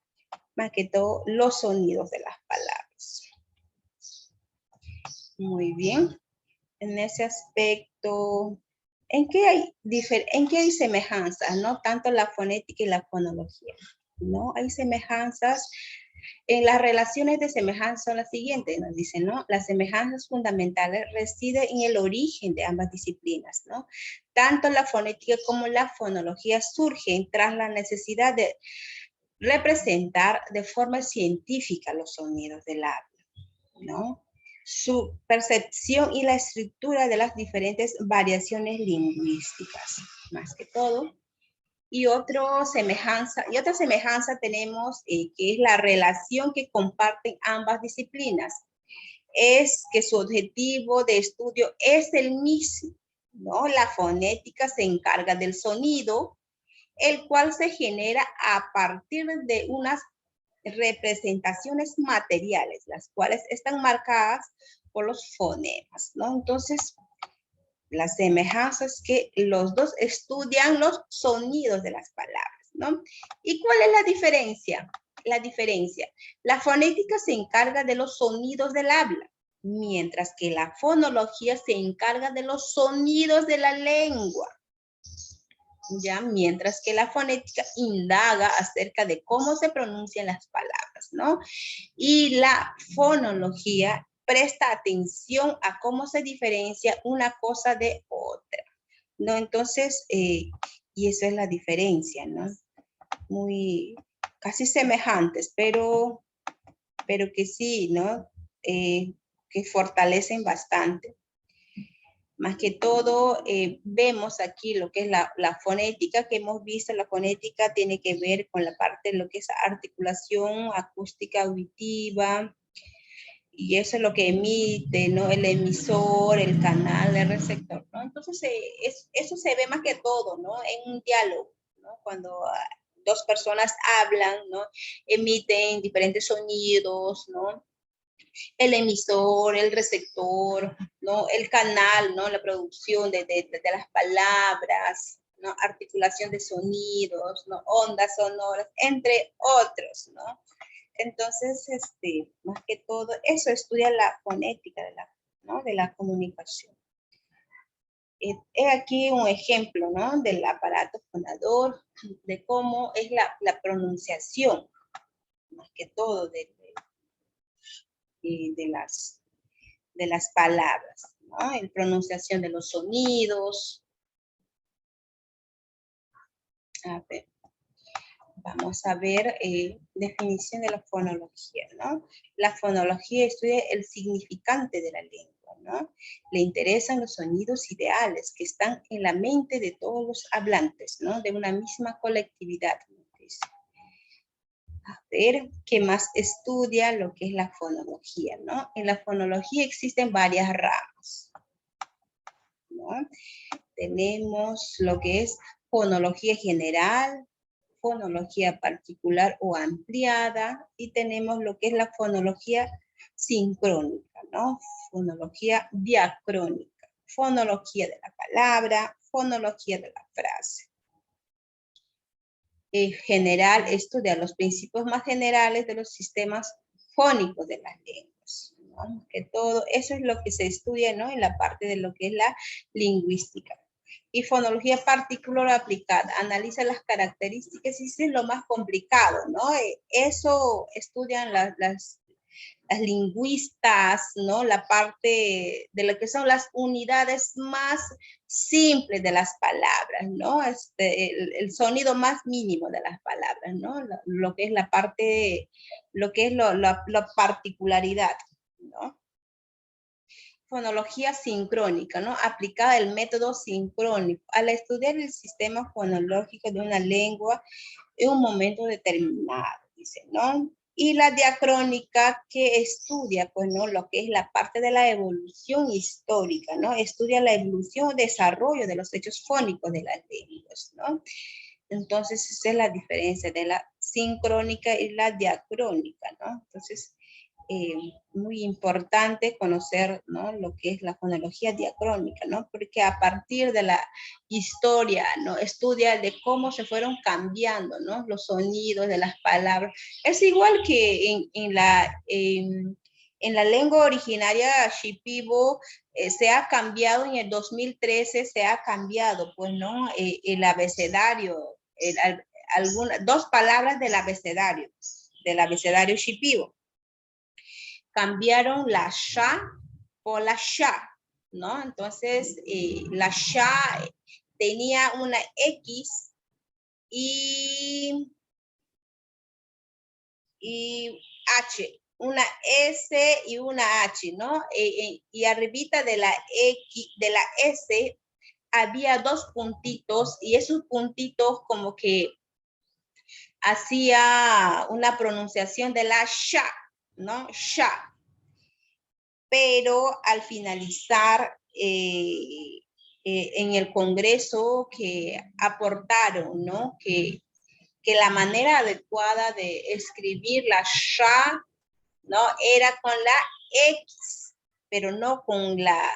más que todo los sonidos de las palabras. Muy bien. En ese aspecto, ¿en qué hay semejanzas, no? Tanto la fonética y la fonología, ¿no? Hay semejanzas. En las relaciones de semejanza son las siguientes, nos dicen, ¿no? Las semejanzas fundamentales residen en el origen de ambas disciplinas, ¿no? Tanto la fonética como la fonología surgen tras la necesidad de representar de forma científica los sonidos del habla, ¿no? Su percepción y la estructura de las diferentes variaciones lingüísticas, más que todo. Y otra semejanza tenemos que es la relación que comparten ambas disciplinas. Es que su objetivo de estudio es el mismo, ¿no? La fonética se encarga del sonido, el cual se genera a partir de unas representaciones materiales, las cuales están marcadas por los fonemas, ¿no? Entonces, la semejanza es que los dos estudian los sonidos de las palabras, ¿no? ¿Y cuál es la diferencia? La fonética se encarga de los sonidos del habla, mientras que la fonología se encarga de los sonidos de la lengua. Ya, mientras que la fonética indaga acerca de cómo se pronuncian las palabras, ¿no? Y la fonología presta atención a cómo se diferencia una cosa de otra, ¿no? Entonces, y esa es la diferencia, ¿no? Casi semejantes, pero que sí, ¿no? Que fortalecen bastante. Más que todo, vemos aquí lo que es la fonética que hemos visto. La fonética tiene que ver con la parte de lo que es articulación acústica auditiva, y eso es lo que emite, ¿no? El emisor, el canal, el receptor, ¿no? Entonces, eso se ve más que todo, ¿no? En un diálogo, ¿no? Cuando dos personas hablan, ¿no? Emiten diferentes sonidos, ¿no? El emisor, el receptor, ¿no? El canal, ¿no? La producción de las palabras, ¿no? Articulación de sonidos, ¿no? Ondas sonoras, entre otros, ¿no? Entonces, más que todo, eso estudia la fonética de la comunicación. He aquí un ejemplo, ¿no? Del aparato fonador, de cómo es la pronunciación, más que todo, de las palabras, ¿no? En pronunciación de los sonidos. A ver, vamos a ver definición de la fonología, ¿no? La fonología estudia el significante de la lengua, ¿no? Le interesan los sonidos ideales que están en la mente de todos los hablantes, ¿no? De una misma colectividad, ¿no? A ver, ¿qué más estudia lo que es la fonología, ¿no? En la fonología existen varias ramas, ¿no? Tenemos lo que es fonología general, fonología particular o ampliada, y tenemos lo que es la fonología sincrónica, ¿no? Fonología diacrónica, fonología de la palabra, fonología de la frase. En general, estudia los principios más generales de los sistemas fónicos de las lenguas, ¿no? Que todo eso es lo que se estudia, ¿no? En la parte de lo que es la lingüística. Y fonología particular aplicada, analiza las características y eso es lo más complicado, ¿no? Eso estudian las lingüistas, ¿no? La parte de lo que son las unidades más simples de las palabras, ¿no? El sonido más mínimo de las palabras, ¿no? Lo que es la parte, lo que es la particularidad, ¿no? Fonología sincrónica, ¿no? Aplicada el método sincrónico. Al estudiar el sistema fonológico de una lengua en un momento determinado, dice, ¿no? Y la diacrónica que estudia, pues, ¿no? Lo que es la parte de la evolución histórica, ¿no? Estudia la evolución o desarrollo de los hechos fónicos de las lenguas, ¿no? Entonces, esa es la diferencia de la sincrónica y la diacrónica, ¿no? Entonces, muy importante conocer, ¿no? Lo que es la fonología diacrónica, ¿no? Porque a partir de la historia, ¿no? Estudia de cómo se fueron cambiando, ¿no? Los sonidos de las palabras. Es igual que en la lengua originaria shipibo, se ha cambiado en el 2013, se ha cambiado, pues, ¿no? El abecedario, dos palabras del abecedario shipibo. Cambiaron la sha por la sha, ¿no? Entonces, la sha tenía una X y H, una S y una H, ¿no? Y arribita de la X, de la S, había dos puntitos y esos puntitos como que hacía una pronunciación de la sha, ¿no? Sha. Pero al finalizar en el Congreso que aportaron, ¿no? Que la manera adecuada de escribir la sha, ¿no? Era con la X, pero no con la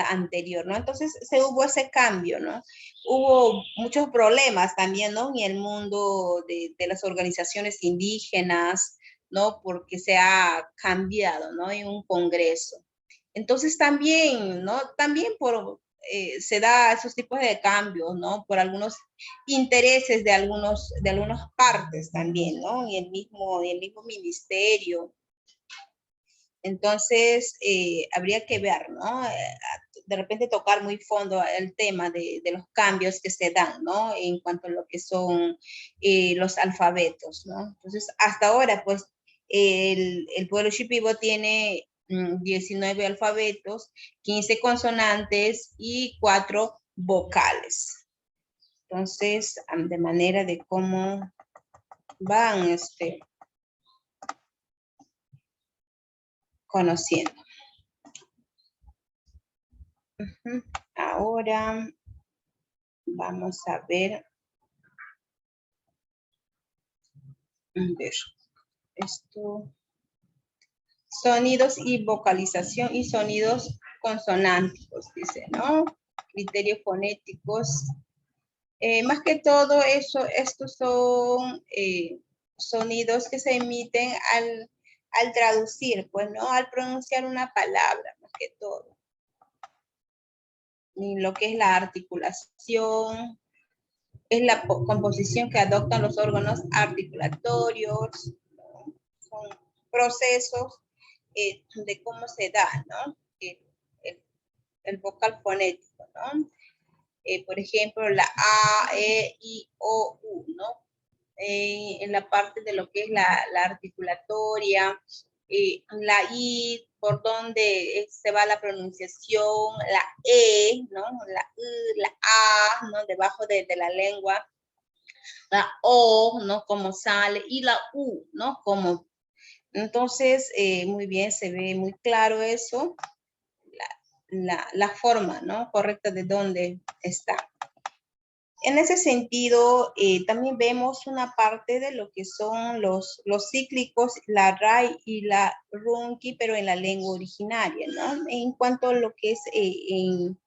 anterior, ¿no? Entonces hubo ese cambio, ¿no? Hubo muchos problemas también, ¿no? En el mundo de las organizaciones indígenas, ¿no? Porque se ha cambiado, ¿no? En un congreso. Entonces también, ¿no? También se da esos tipos de cambios, ¿no? Por algunos intereses de algunas partes también, ¿no? En el mismo ministerio. Entonces, habría que ver, ¿no? De repente tocar muy fondo el tema de los cambios que se dan, ¿no? En cuanto a lo que son los alfabetos, ¿no? Entonces, hasta ahora, pues, el pueblo shipibo tiene 19 alfabetos, 15 consonantes y 4 vocales. Entonces, de manera de cómo van, conociendo. Ahora vamos a ver esto. Sonidos y vocalización y sonidos consonánticos, dice, ¿no? Criterios fonéticos. Más que todo eso, estos son sonidos que se emiten al traducir, pues, ¿no? Al pronunciar una palabra, más que todo. Y lo que es la articulación, es la composición que adoptan los órganos articulatorios, ¿no? Son procesos de cómo se da, ¿no? El vocal fonético, ¿no? Por ejemplo, la A, E, I, O, U, ¿no? En la parte de lo que es la articulatoria, la I, por donde se va la pronunciación, la E, ¿no? La I, la A, ¿no? Debajo de la lengua, la O, ¿no? Como sale, y la U, ¿no? Como. Entonces, muy bien, se ve muy claro eso, la forma, ¿no? Correcta de dónde está. En ese sentido, también vemos una parte de lo que son los cíclicos, la RAI y la RUNCI, pero en la lengua originaria, ¿no? En cuanto a lo que es en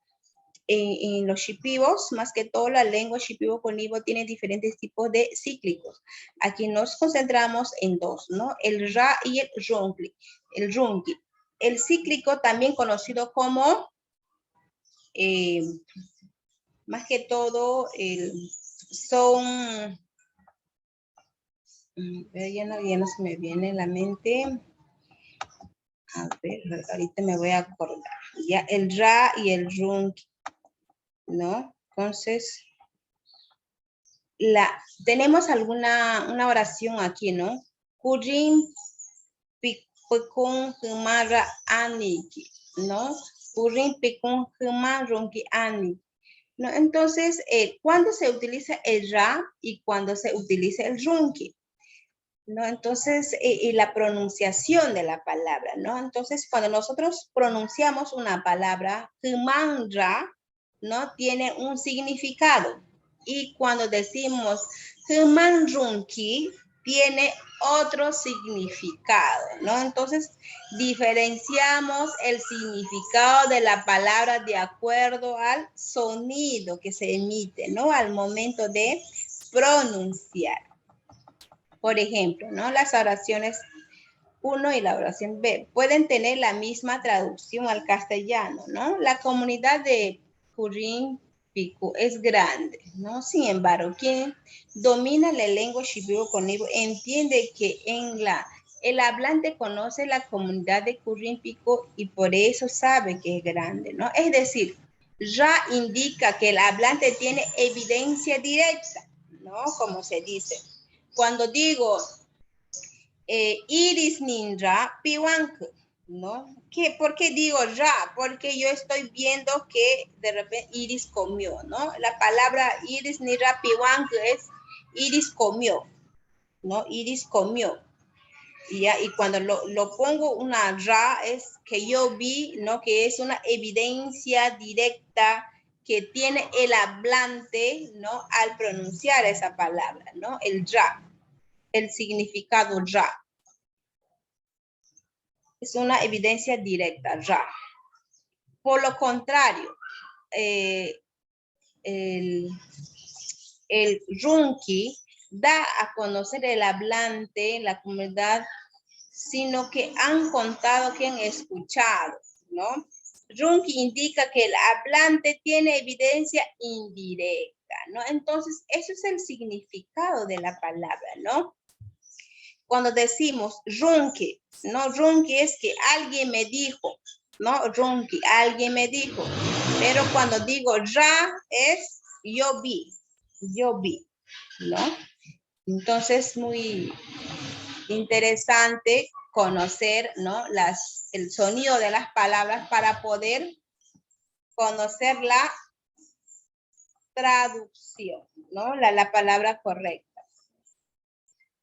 los shipibos, más que todo la lengua shipibo-conibo tiene diferentes tipos de cíclicos. Aquí nos concentramos en dos, ¿no? El RA y el RUNCI. El cíclico, también conocido como, más que todo, son, ya no se me viene en la mente. A ver, ahorita me voy a acordar. Ya, el RA y el RUNCI, ¿no? Entonces, tenemos una oración aquí, ¿no? Kurin pikun humara aniki, ¿no? Kurin pikun humara runki aniki. ¿No? Entonces, ¿cuándo se utiliza el ra y cuándo se utiliza el runki? ¿No? Entonces, y la pronunciación de la palabra, ¿no? Entonces, cuando nosotros pronunciamos una palabra, humanra, ¿no? Tiene un significado. Y cuando decimos humanrunki, tiene otro significado, ¿no? Entonces, diferenciamos el significado de la palabra de acuerdo al sonido que se emite, ¿no? Al momento de pronunciar. Por ejemplo, ¿no? Las oraciones 1 y la oración B pueden tener la misma traducción al castellano, ¿no? La comunidad de Purín Pico es grande, ¿no? Sin embargo, quien domina la lengua shipibo-conibo entiende que el hablante conoce la comunidad de Purín Pico y por eso sabe que es grande, ¿no? Es decir, ya indica que el hablante tiene evidencia directa, ¿no? Como se dice. Cuando digo iris ninja piwank, ¿no? ¿Por qué digo ya? Porque yo estoy viendo que de repente Iris comió, ¿no? La palabra iris ninja piwank es Iris comió, ¿no? Iris comió. Y cuando lo pongo una ra es que yo vi, ¿no? Que es una evidencia directa que tiene el hablante, ¿no? Al pronunciar esa palabra, ¿no? El ra, el significado ra. Es una evidencia directa, ra. Por lo contrario, el runki da a conocer el hablante, la comunidad, sino que han contado que han escuchado, ¿no? Runki indica que el hablante tiene evidencia indirecta, ¿no? Entonces, eso es el significado de la palabra, ¿no? Cuando decimos runki, ¿no? Runki es que alguien me dijo, ¿no? Runki, alguien me dijo. Pero cuando digo ra es yo vi, ¿no? Entonces, muy interesante conocer, ¿no? El sonido de las palabras para poder conocer la traducción, ¿no? La palabra correcta.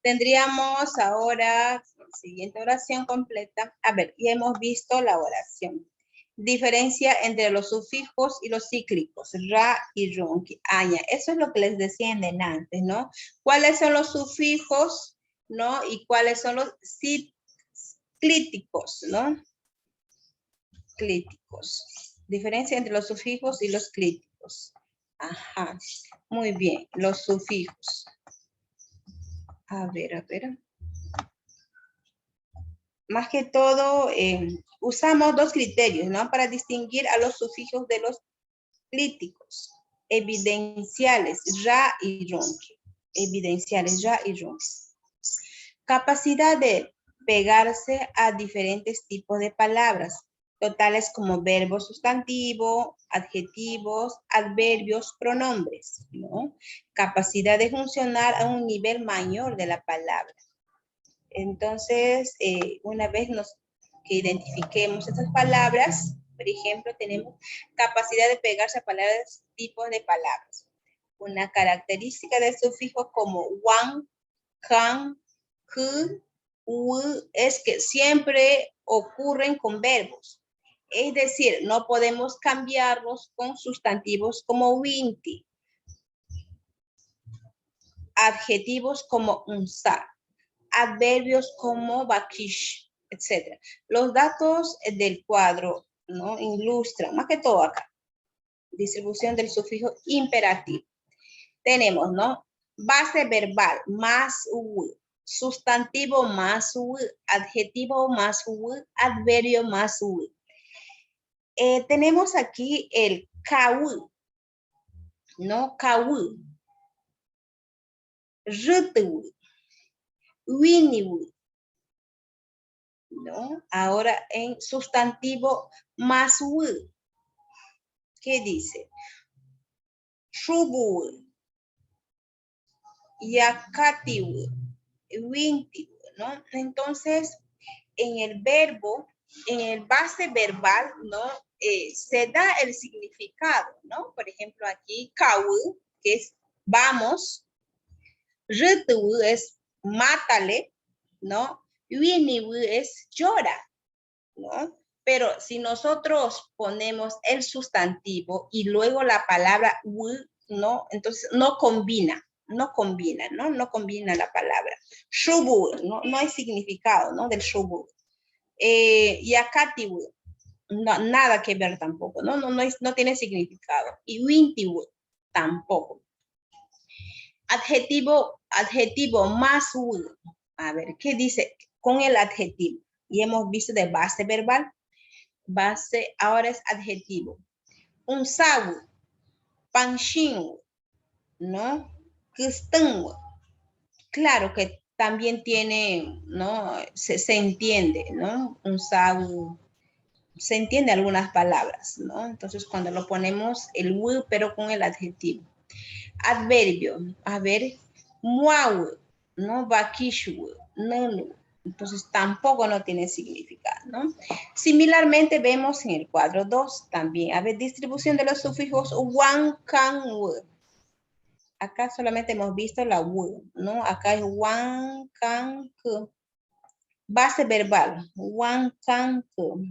Tendríamos ahora la siguiente oración completa. A ver, ya hemos visto la oración. Diferencia entre los sufijos y los cíclicos, ra y runki. Ya, eso es lo que les decía en antes, ¿no? ¿Cuáles son los sufijos, no? Y cuáles son los clíticos, ¿no? Clíticos. Diferencia entre los sufijos y los clíticos. Ajá, muy bien, los sufijos. A ver. Más que todo, usamos dos criterios, ¿no? Para distinguir a los sufijos de los clíticos. Evidenciales, ra y runki. Evidenciales, ra y runki. Capacidad de pegarse a diferentes tipos de palabras, totales como verbo sustantivo, adjetivos, adverbios, pronombres, ¿no? Capacidad de funcionar a un nivel mayor de la palabra. Entonces, una vez que identifiquemos esas palabras, por ejemplo, tenemos capacidad de pegarse a palabras, tipos de palabras. Una característica del sufijo como wan, kan, ku, u, es que siempre ocurren con verbos. Es decir, no podemos cambiarlos con sustantivos como winti. adjetivos como unsa, adverbios como bakish, etc. Los datos del cuadro, ¿no? Ilustran, más que todo acá, distribución del sufijo imperativo. Tenemos, ¿no? Base verbal, más u, sustantivo más u, adjetivo más u, adverbio más u. Tenemos aquí el kau, ¿no? Kau, rutu, winiwu, ¿no? Ahora en sustantivo más u, ¿qué dice? Shubu, yakatiwu, wintiwu, ¿no? Entonces, en el verbo, en el base verbal, ¿no? Se da el significado, ¿no? Por ejemplo, aquí, kau, que es vamos, rutu es mátale, ¿no? Winiwu es llora, ¿no? Pero si nosotros ponemos el sustantivo y luego la palabra wu, ¿no? Entonces no combina, ¿no? No combina la palabra. Shubu, no hay significado, ¿no? Del shubu. Yakatiwu, no, nada que ver tampoco, no tiene significado. Y wintiwu, tampoco. Adjetivo más wu. A ver, ¿qué dice con el adjetivo? Y hemos visto de base verbal. Base, ahora es adjetivo. Unsawu, panshin, ¿no? Kustenwu. Claro que también tiene, ¿no? Se entiende, ¿no? Unsawu, se entiende algunas palabras, ¿no? Entonces cuando lo ponemos el wu, pero con el adjetivo. Adverbio, a ver, muawu, ¿no? Bakishu, nunu. Entonces tampoco no tiene significado, ¿no? Similarmente vemos en el cuadro 2 también. A ver, distribución de los sufijos wan, kan, wu. Acá solamente hemos visto la wu, ¿no? Acá es wan, kan, ku. Base verbal, wan, kan, ku.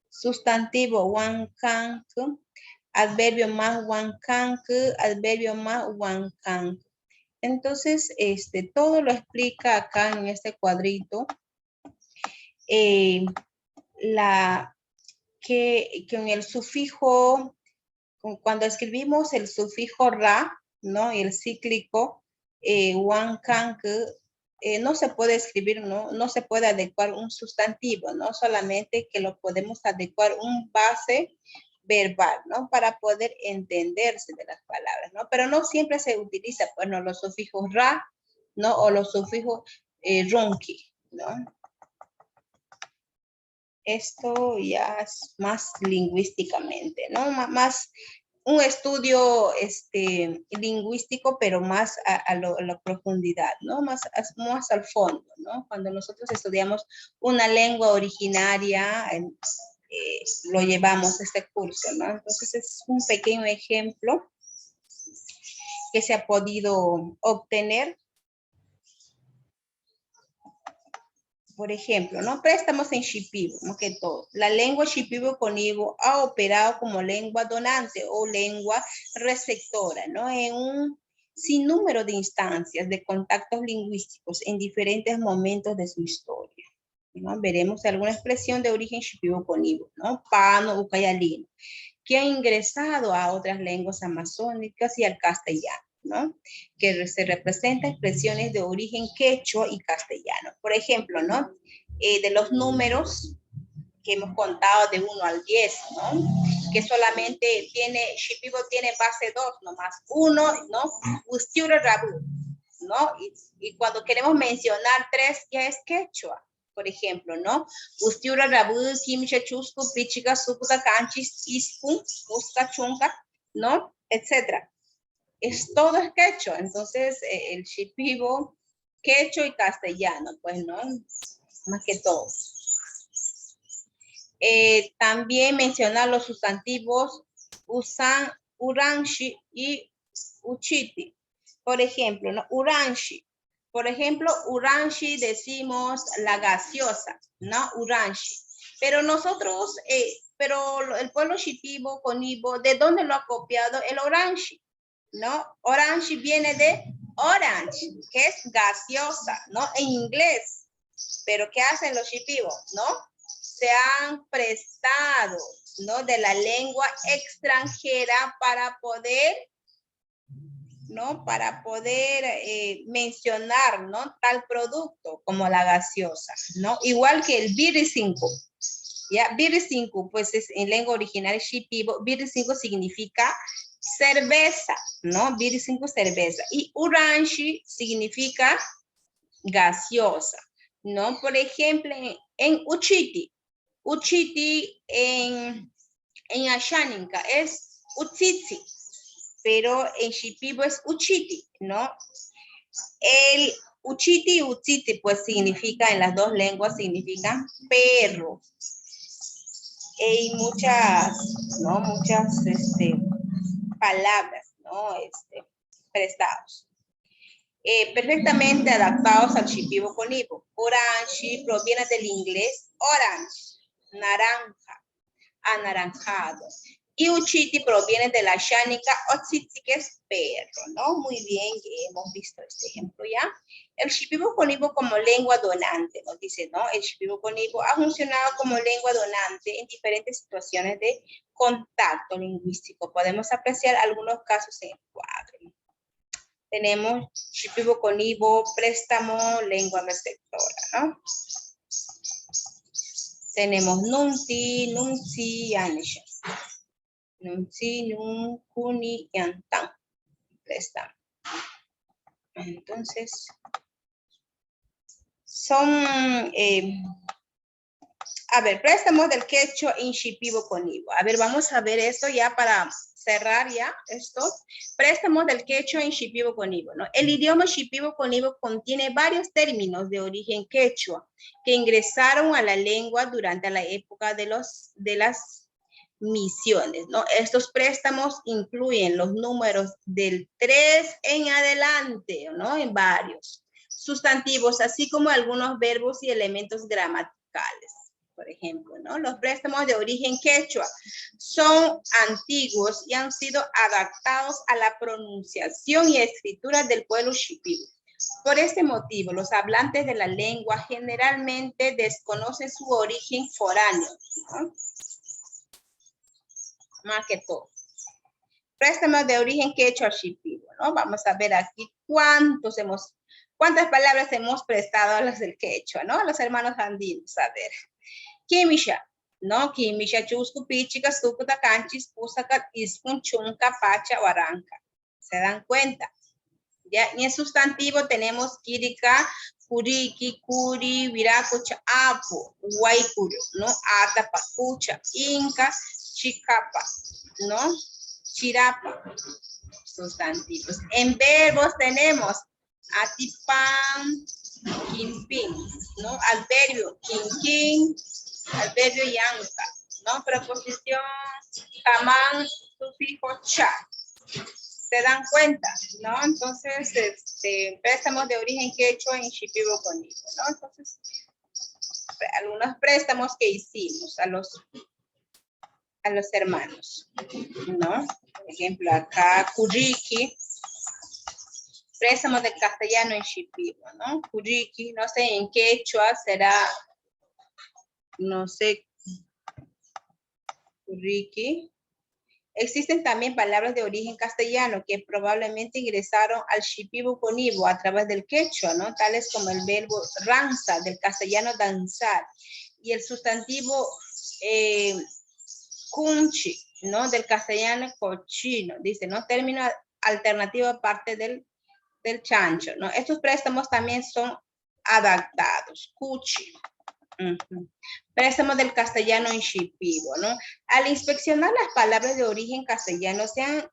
Sustantivo, wan, kan, ku. Adverbio más wan, kan, ku. Adverbio más wan, kan, ku. Entonces, todo lo explica acá en este cuadrito. Que en el sufijo, cuando escribimos el sufijo ra, ¿no? Y el cíclico, wan, kan, no se puede escribir, no se puede adecuar un sustantivo, ¿no? Solamente que lo podemos adecuar un base verbal, ¿no? Para poder entenderse de las palabras, ¿no? Pero no siempre se utiliza, bueno, los sufijos ra, ¿no? O los sufijos ronqui, ¿no? Esto ya es más lingüísticamente, ¿no? Más un estudio lingüístico, pero más a la profundidad, ¿no? Más al fondo, ¿no? Cuando nosotros estudiamos una lengua originaria, lo llevamos a este curso, ¿no? Entonces es un pequeño ejemplo que se ha podido obtener. Por ejemplo, ¿no? Préstamos en Shipibo, más que todo. La lengua Shipibo-Conibo ha operado como lengua donante o lengua receptora, ¿no? En un sinnúmero de instancias de contactos lingüísticos en diferentes momentos de su historia, ¿no? Veremos alguna expresión de origen Shipibo-Conibo, ¿no? Pano, ucayalino, que ha ingresado a otras lenguas amazónicas y al castellano, ¿no? Que se representan expresiones de origen quechua y castellano. Por ejemplo, ¿no? De los números que hemos contado de 1 al 10, ¿no? Que solamente Shipibo tiene base 2, nomás 1, ¿no? Ustiura Rabu, ¿no? Y cuando queremos mencionar 3, ya es quechua. Por ejemplo, ¿no? Ustiura Rabu, Kimcha Chusco, Pichiga, Suputa, Canchis, Ispun, Usca, Chunca, ¿no? Etcétera. Todo es quechua, entonces el Shipibo, quechua y castellano, pues, ¿no? Más que todo. También mencionar los sustantivos usan, uranshi y uchiti. Por ejemplo, ¿no? Uranshi. Por ejemplo, uranshi decimos la gaseosa, ¿no? Uranshi. Pero nosotros, pero el pueblo Shipibo, Conibo, ¿de dónde lo ha copiado? El oranshi, ¿no? Orange viene de Orange, que es gaseosa, ¿no? En inglés. Pero ¿qué hacen los shipibos, no? Se han prestado, ¿no? De la lengua extranjera para poder, ¿no? Para poder mencionar, ¿no? Tal producto como la gaseosa, ¿no? Igual que el birisinku. Ya, birisinku, pues es en lengua original shipibo. Birisinku significa cerveza, ¿no? Birisinku, cerveza. Y orange significa gaseosa, ¿no? Por ejemplo, en Uchiti. Uchiti en Ashaninka es Utsitsi, pero en Shipibo es Uchiti, ¿no? El Uchiti y Utsiti, pues significa, en las dos lenguas significan perro. Hay muchas, ¿no? Muchas palabras, ¿no? Prestados. Perfectamente adaptados al shipibo conibo. Orange proviene del inglés orange, naranja, anaranjado. Y uchiti proviene de la shánica otsitsi, que es perro, ¿no? Muy bien, hemos visto este ejemplo ya. El shipibo conibo como lengua donante, nos dice, ¿no? El shipibo conibo ha funcionado como lengua donante en diferentes situaciones de contacto lingüístico. Podemos apreciar algunos casos en el cuadro. Tenemos shipibo conibo, préstamo, lengua receptora, ¿no? Tenemos nunti, nunci, yanisha. Nunci, nun, kuni, yantan. Préstamo. Entonces, son, a ver, préstamos del quechua en shipibo conibo. A ver, vamos a ver esto ya para cerrar ya esto. Préstamos del quechua en shipibo conibo, ¿no? El idioma shipibo conibo contiene varios términos de origen quechua que ingresaron a la lengua durante la época de las misiones, ¿no? Estos préstamos incluyen los números del 3 en adelante, ¿no? En varios sustantivos, así como algunos verbos y elementos gramaticales. Por ejemplo, ¿no? Los préstamos de origen quechua son antiguos y han sido adaptados a la pronunciación y escritura del pueblo shipibo. Por este motivo, los hablantes de la lengua generalmente desconocen su origen foráneo, ¿no? Más que todo. Préstamos de origen quechua shipibo, ¿no? Vamos a ver aquí cuántas palabras hemos prestado a los del quechua, ¿no? A los hermanos andinos, a ver. Kimisha, ¿no? Kimisha, chusku, pichica, sukuta, canchis, pusaka, iskun, chunka, pacha, barranca. ¿Se dan cuenta? Ya, y en sustantivo tenemos kirika, kuriki, kuri, viracucha, apu, guaycuro, ¿no? Atapa, cucha, inca, chicapa, ¿no? Chirapa, sustantivos. En verbos tenemos atipam, kimpin, ¿no? Adverbio, kinkin, adverbio yanka, ¿no? Preposición, tamán, sufijo, cha. ¿Se dan cuenta? ¿No? Entonces, préstamos de origen quechua en shipibo conibo, ¿no? Entonces, algunos préstamos que hicimos a los hermanos, ¿no? Por ejemplo, acá, kuriki, préstamos de castellano en shipibo, ¿no? Kuriki, no sé, en quechua será, no sé, kuriki. Existen también palabras de origen castellano que probablemente ingresaron al shipibo conibo a través del quechua, ¿no? Tales como el verbo ranza, del castellano danzar, y el sustantivo cunchi, ¿no? Del castellano cochino, dice, ¿no? Término alternativo aparte del chancho, ¿no? Estos préstamos también son adaptados, cuchi. Préstamos del castellano en shipibo, ¿no? Al inspeccionar las palabras de origen castellano se han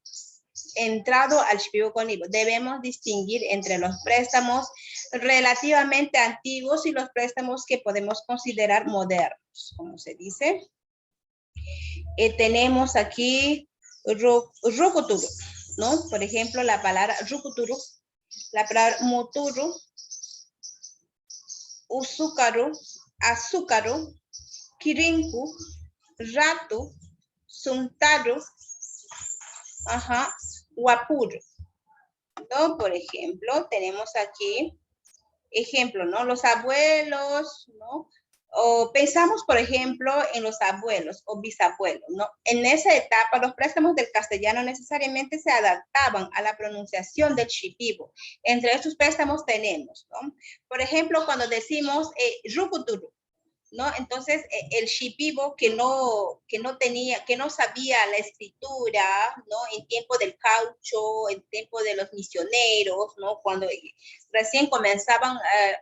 entrado al shipibo conibo. Debemos distinguir entre los préstamos relativamente antiguos y los préstamos que podemos considerar modernos, como se dice. Tenemos aquí rukuturu, ¿no? Por ejemplo, la palabra rukuturu, la palabra muturu, usukaru, azúcaro, kirinku, ratu, suntaru, guapuru, ¿no? Por ejemplo, tenemos aquí, ejemplo, ¿no? Los abuelos, ¿no? O pensamos, por ejemplo, en los abuelos o bisabuelos, ¿no? En esa etapa, los préstamos del castellano necesariamente se adaptaban a la pronunciación del shipibo. Entre estos préstamos tenemos, ¿no? Por ejemplo, cuando decimos rukuturu, ¿no? Entonces, el shipibo que no sabía la escritura, ¿no? En tiempo del caucho, en tiempo de los misioneros, ¿no? Cuando recién comenzaban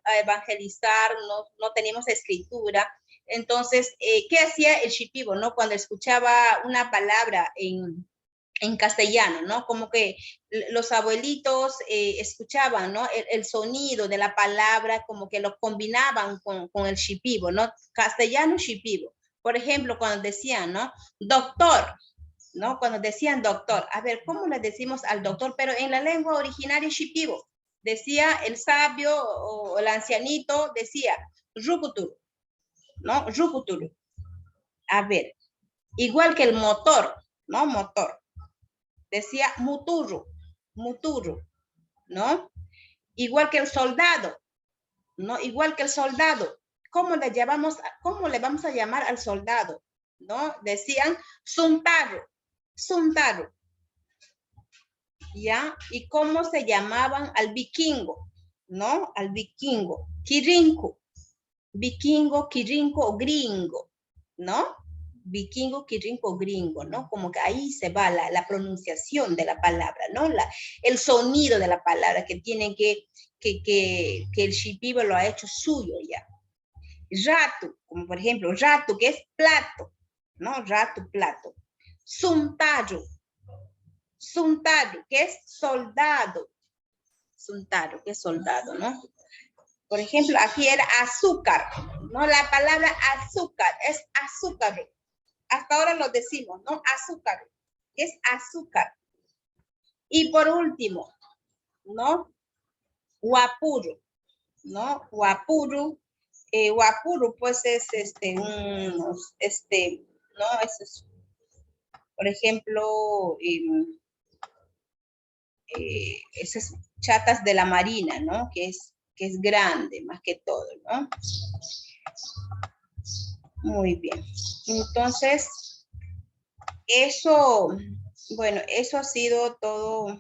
a evangelizar, no teníamos escritura. Entonces, ¿qué hacía el shipibo, no? Cuando escuchaba una palabra en castellano, ¿no? Como que los abuelitos escuchaban, ¿no? El sonido de la palabra, como que lo combinaban con el shipibo, ¿no? Castellano shipibo. Por ejemplo, cuando decían, ¿no? Doctor, ¿no? Cuando decían doctor, a ver, ¿cómo le decimos al doctor? Pero en la lengua originaria shipibo, decía el sabio o el ancianito, decía, rukuturu, ¿no? Rukuturu. A ver, igual que el motor, ¿no? Motor. Decía muturu, muturu, ¿no? Igual que el soldado, ¿no? Igual que el soldado. ¿Cómo le vamos a llamar al soldado? ¿No? Decían suntaru, suntaru. ¿Ya? ¿Y cómo se llamaban al vikingo? ¿No? Al vikingo. Kirinku. Vikingo, kirinko o gringo, ¿no? Vikingo, kirinko, gringo, ¿no? Como que ahí se va la pronunciación de la palabra, ¿no? El sonido de la palabra que tiene que el shipibo lo ha hecho suyo ya. Ratu, como por ejemplo, ratu, que es plato, ¿no? Ratu, plato. Suntaru, suntaru, que es soldado. Suntaru, que es soldado, ¿no? Por ejemplo, aquí era azúcar, ¿no? La palabra azúcar es azúcar. Hasta ahora lo decimos, ¿no? Azúcar, es azúcar. Y por último, ¿no? Guapuru, ¿no? Guapuru. Guapuru, pues es ¿no? Es, por ejemplo, esas chatas de la marina, ¿no? Que es grande más que todo, ¿no? Muy bien. Entonces, eso, bueno, eso ha sido todo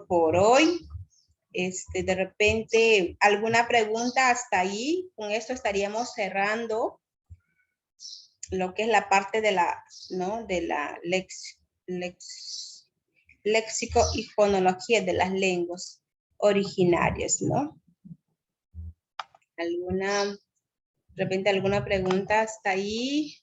por hoy. De repente, ¿alguna pregunta hasta ahí? Con esto estaríamos cerrando lo que es la parte de la, ¿no? De la léxico y fonología de las lenguas originarias, ¿no? De repente alguna pregunta hasta ahí.